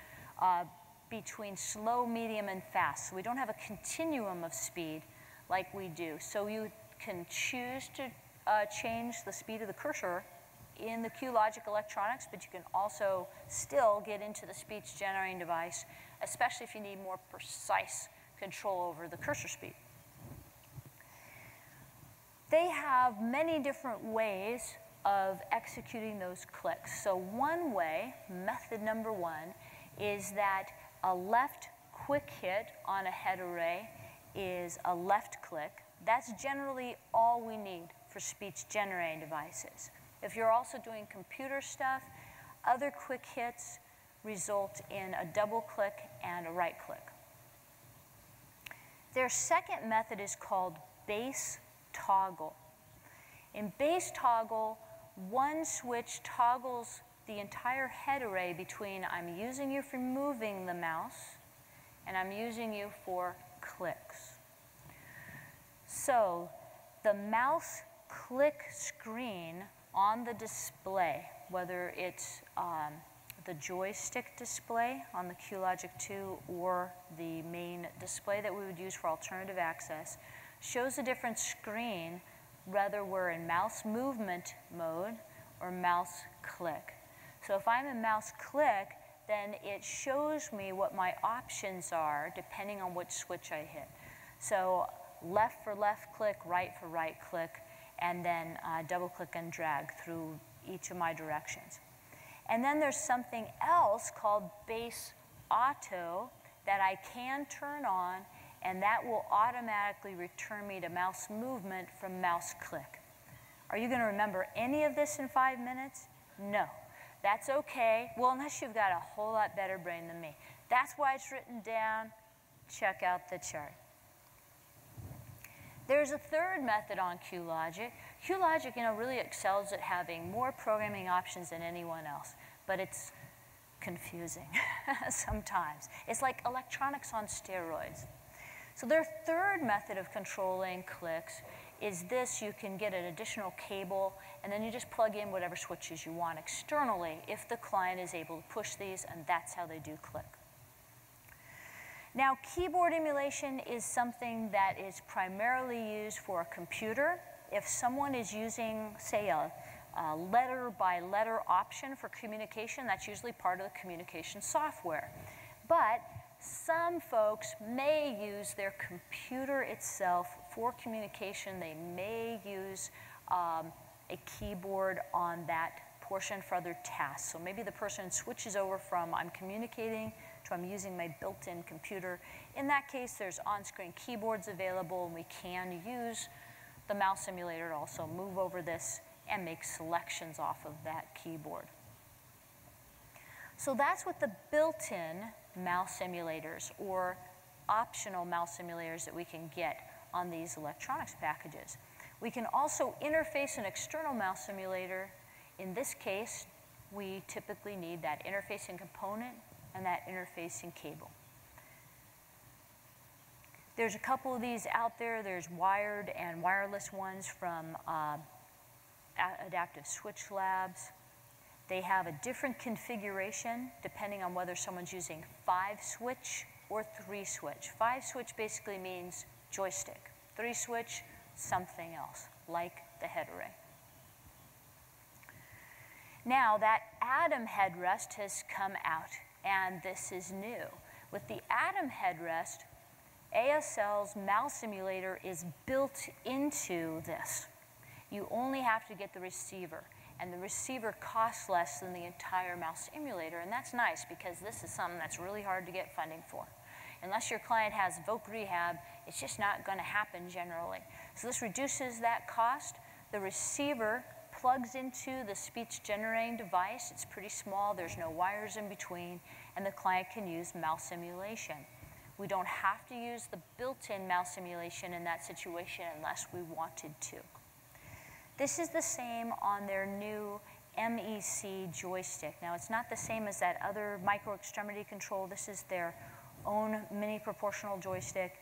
between slow, medium, and fast. So we don't have a continuum of speed like we do. So you can choose to change the speed of the cursor in the QLogic electronics, but you can also still get into the speech generating device, especially if you need more precise control over the cursor speed. They have many different ways of executing those clicks. So one way, method number 1, is that a left quick hit on a head array is a left click. That's generally all we need for speech generating devices. If you're also doing computer stuff, other quick hits result in a double click and a right click. Their second method is called base toggle. In base toggle, one switch toggles the entire head array between I'm using you for moving the mouse and I'm using you for clicks. So the mouse click screen on the display, whether it's the joystick display on the QLogic 2 or the main display that we would use for alternative access, shows a different screen whether we're in mouse movement mode or mouse click. So if I'm in mouse click, then it shows me what my options are depending on which switch I hit. So left for left click, right for right click, and then double click and drag through each of my directions. And then there's something else called base auto that I can turn on, and that will automatically return me to mouse movement from mouse click. Are you going to remember any of this in 5 minutes? No. That's okay. Well, unless you've got a whole lot better brain than me. That's why it's written down. Check out the chart. There's a third method on QLogic. QLogic, really excels at having more programming options than anyone else, but it's confusing sometimes. It's like electronics on steroids. So their third method of controlling clicks is this. You can get an additional cable, and then you just plug in whatever switches you want externally if the client is able to push these, and that's how they do click. Now, keyboard emulation is something that is primarily used for a computer. If someone is using, say, letter-by-letter option for communication. That's usually part of the communication software. But some folks may use their computer itself for communication. They may use a keyboard on that portion for other tasks. So maybe the person switches over from I'm communicating to I'm using my built-in computer. In that case, there's on-screen keyboards available, and we can use the mouse emulator to also move over this and make selections off of that keyboard. So that's what the built-in mouse emulators or optional mouse emulators that we can get on these electronics packages. We can also interface an external mouse emulator. In this case, we typically need that interfacing component and that interfacing cable. There's a couple of these out there. There's wired and wireless ones from Adaptive Switch Labs. They have a different configuration depending on whether someone's using 5-switch or 3-switch. 5-switch basically means joystick. 3-switch, something else, like the head array. Now that Atom headrest has come out, and this is new. With the Atom headrest, ASL's mouse emulator is built into this. You only have to get the receiver, and the receiver costs less than the entire mouse emulator, and that's nice because this is something that's really hard to get funding for. Unless your client has voc rehab, it's just not going to happen generally. So this reduces that cost. The receiver plugs into the speech generating device. It's pretty small, there's no wires in between, and the client can use mouse emulation. We don't have to use the built-in mouse emulation in that situation unless we wanted to. This is the same on their new MEC joystick. Now it's not the same as that other micro extremity control. This is their own mini proportional joystick,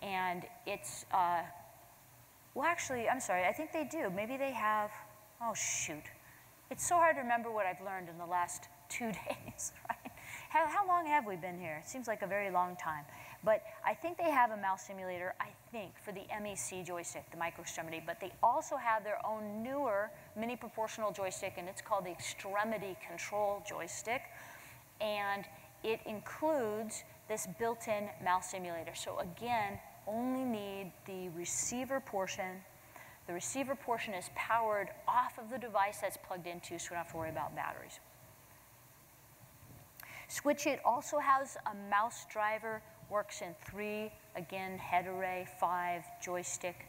and it's, well actually, I'm sorry, I think they do. Maybe they have, oh shoot. It's so hard to remember what I've learned in the last 2 days, right? How long have we been here? It seems like a very long time. But I think they have a mouse simulator, I think, for the MEC joystick, the micro extremity, but they also have their own newer mini proportional joystick, and it's called the extremity control joystick. And it includes this built-in mouse simulator. So again, only need the receiver portion. The receiver portion is powered off of the device that's plugged into, so we don't have to worry about batteries. SwitchIt also has a mouse driver, works in 3, again, head array, 5 joystick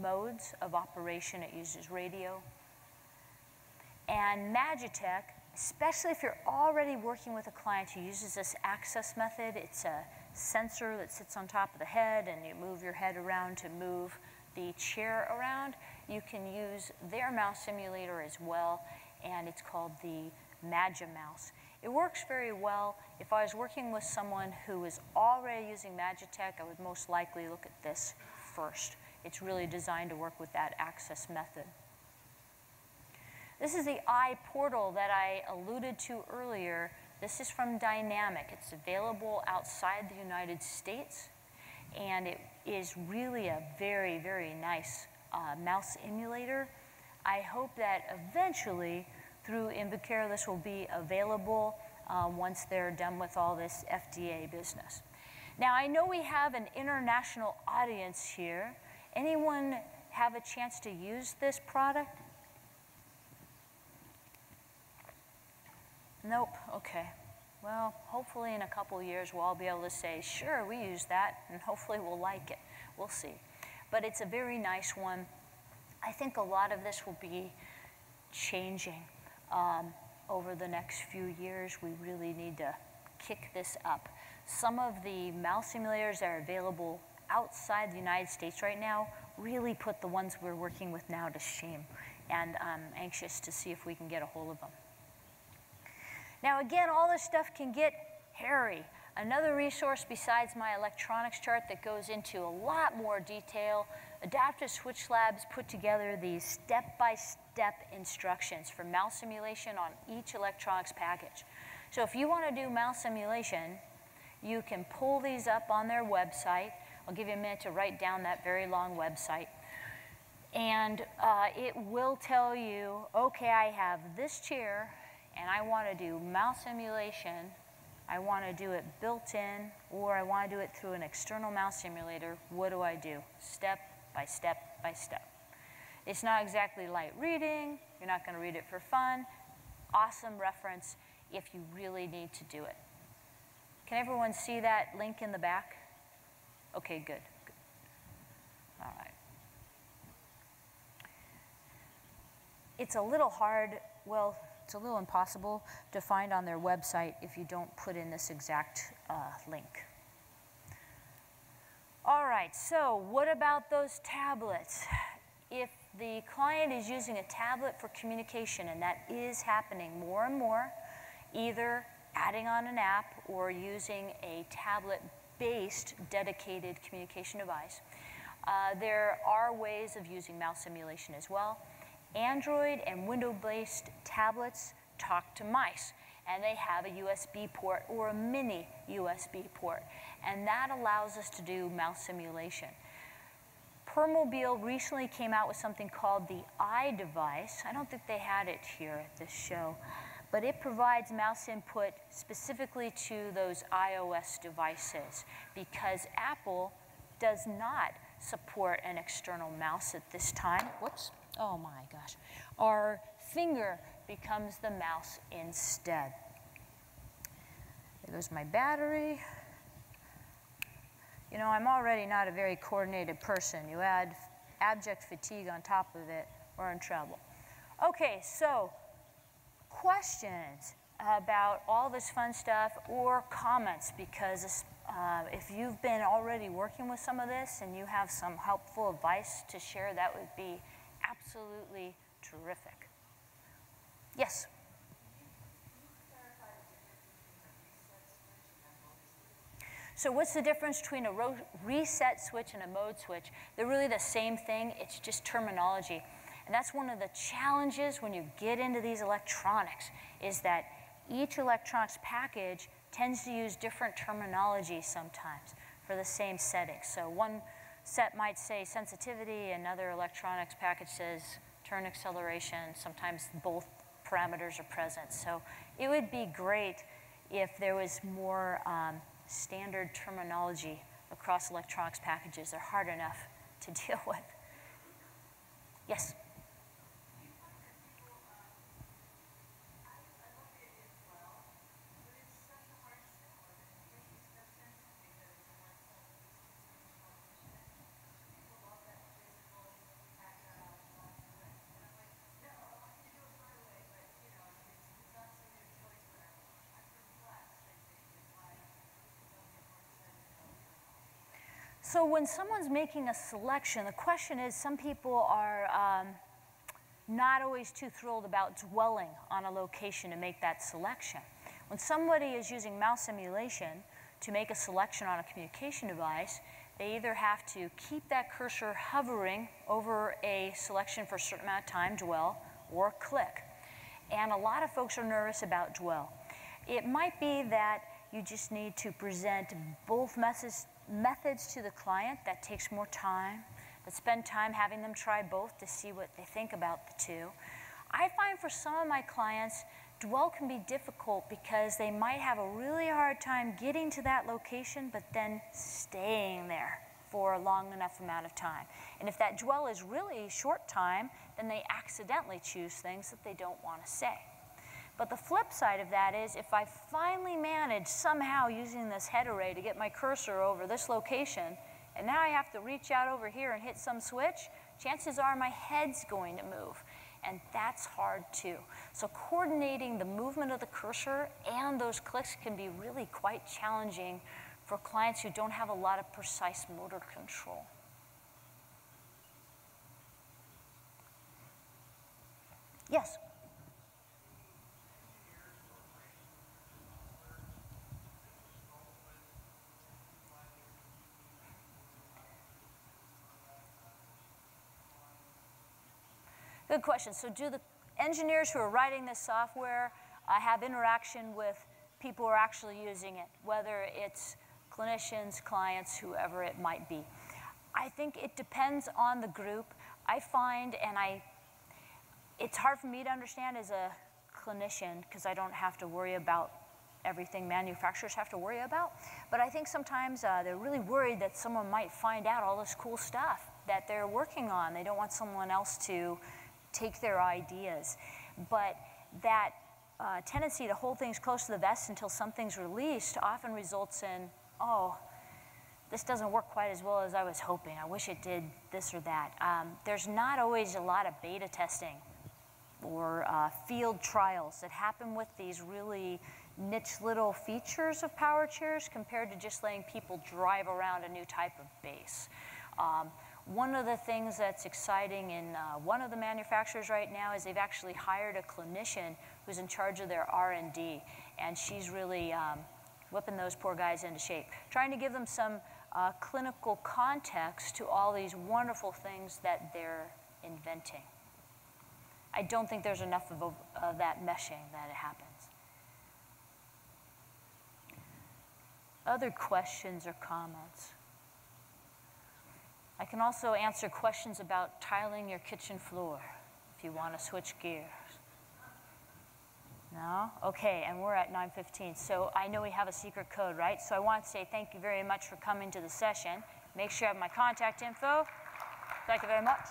modes of operation. It uses radio. And Magitech, especially if you're already working with a client who uses this access method, it's a sensor that sits on top of the head, and you move your head around to move the chair around. You can use their mouse simulator as well, and it's called the Magimouse. It works very well. If I was working with someone who is already using Magitech, I would most likely look at this first. It's really designed to work with that access method. This is the iPortal that I alluded to earlier. This is from Dynamic. It's available outside the United States, and it is really a very, very nice mouse emulator. I hope that eventually, through Invacare, this will be available once they're done with all this FDA business. Now, I know we have an international audience here. Anyone have a chance to use this product? Nope, okay. Well, hopefully in a couple of years we'll all be able to say, sure, we use that, and hopefully we'll like it. We'll see. But it's a very nice one. I think a lot of this will be changing over the next few years. We really need to kick this up. Some of the mouse simulators that are available outside the United States right now really put the ones we're working with now to shame, and I'm anxious to see if we can get a hold of them. Now again, all this stuff can get hairy. Another resource besides my electronics chart that goes into a lot more detail, Adaptive Switch Labs put together these step-by-step instructions for mouse simulation on each electronics package. So if you want to do mouse simulation, you can pull these up on their website. I'll give you a minute to write down that very long website. And it will tell you, okay, I have this chair, and I want to do mouse emulation. I want to do it built in, or I want to do it through an external mouse simulator. What do I do? Step by step by step. It's not exactly light reading. You're not going to read it for fun. Awesome reference if you really need to do it. Can everyone see that link in the back? Okay, good. All right. It's a little hard, well, it's a little impossible to find on their website if you don't put in this exact link. All right, so what about those tablets? If the client is using a tablet for communication, and that is happening more and more, either adding on an app or using a tablet-based dedicated communication device, there are ways of using mouse simulation as well. Android and Windows-based tablets talk to mice, and they have a USB port or a mini USB port, and that allows us to do mouse simulation. Permobil recently came out with something called the iDevice. I don't think they had it here at this show, but it provides mouse input specifically to those iOS devices because Apple does not support an external mouse at this time. Whoops. Oh my gosh. Our finger becomes the mouse instead. There goes my battery. You know, I'm already not a very coordinated person. You add abject fatigue on top of it, we're in trouble. Okay, so questions about all this fun stuff or comments, because if you've been already working with some of this and you have some helpful advice to share, that would be absolutely terrific. Yes? So what's the difference between a reset switch and a mode switch? They're really the same thing, it's just terminology. And that's one of the challenges when you get into these electronics, is that each electronics package tends to use different terminology sometimes for the same setting. So one set might say sensitivity, another electronics package says turn acceleration. Sometimes both parameters are present. So it would be great if there was more standard terminology across electronics packages. They're hard enough to deal with. Yes? So when someone's making a selection, the question is, some people are not always too thrilled about dwelling on a location to make that selection. When somebody is using mouse emulation to make a selection on a communication device, they either have to keep that cursor hovering over a selection for a certain amount of time, dwell, or click. And a lot of folks are nervous about dwell. It might be that you just need to present both methods to the client. That takes more time, but spend time having them try both to see what they think about the two. I find for some of my clients, dwell can be difficult because they might have a really hard time getting to that location, but then staying there for a long enough amount of time. And if that dwell is really short time, then they accidentally choose things that they don't want to say. But the flip side of that is, if I finally manage somehow using this head array to get my cursor over this location, and now I have to reach out over here and hit some switch, chances are my head's going to move. And that's hard too. So coordinating the movement of the cursor and those clicks can be really quite challenging for clients who don't have a lot of precise motor control. Yes? Good question. So do the engineers who are writing this software have interaction with people who are actually using it, whether it's clinicians, clients, whoever it might be? I think it depends on the group. I find, it's hard for me to understand as a clinician because I don't have to worry about everything manufacturers have to worry about. But I think sometimes they're really worried that someone might find out all this cool stuff that they're working on. They don't want someone else to take their ideas. But that tendency to hold things close to the vest until something's released often results in, oh, this doesn't work quite as well as I was hoping. I wish it did this or that. There's not always a lot of beta testing or field trials that happen with these really niche little features of power chairs compared to just letting people drive around a new type of base. One of the things that's exciting in one of the manufacturers right now is they've actually hired a clinician who's in charge of their R&D, and she's really whipping those poor guys into shape, trying to give them some clinical context to all these wonderful things that they're inventing. I don't think there's enough of that meshing that it happens. Other questions or comments? I can also answer questions about tiling your kitchen floor if you want to switch gears. No? Okay, and we're at 9:15. So I know we have a secret code, right? So I want to say thank you very much for coming to the session. Make sure you have my contact info. Thank you very much.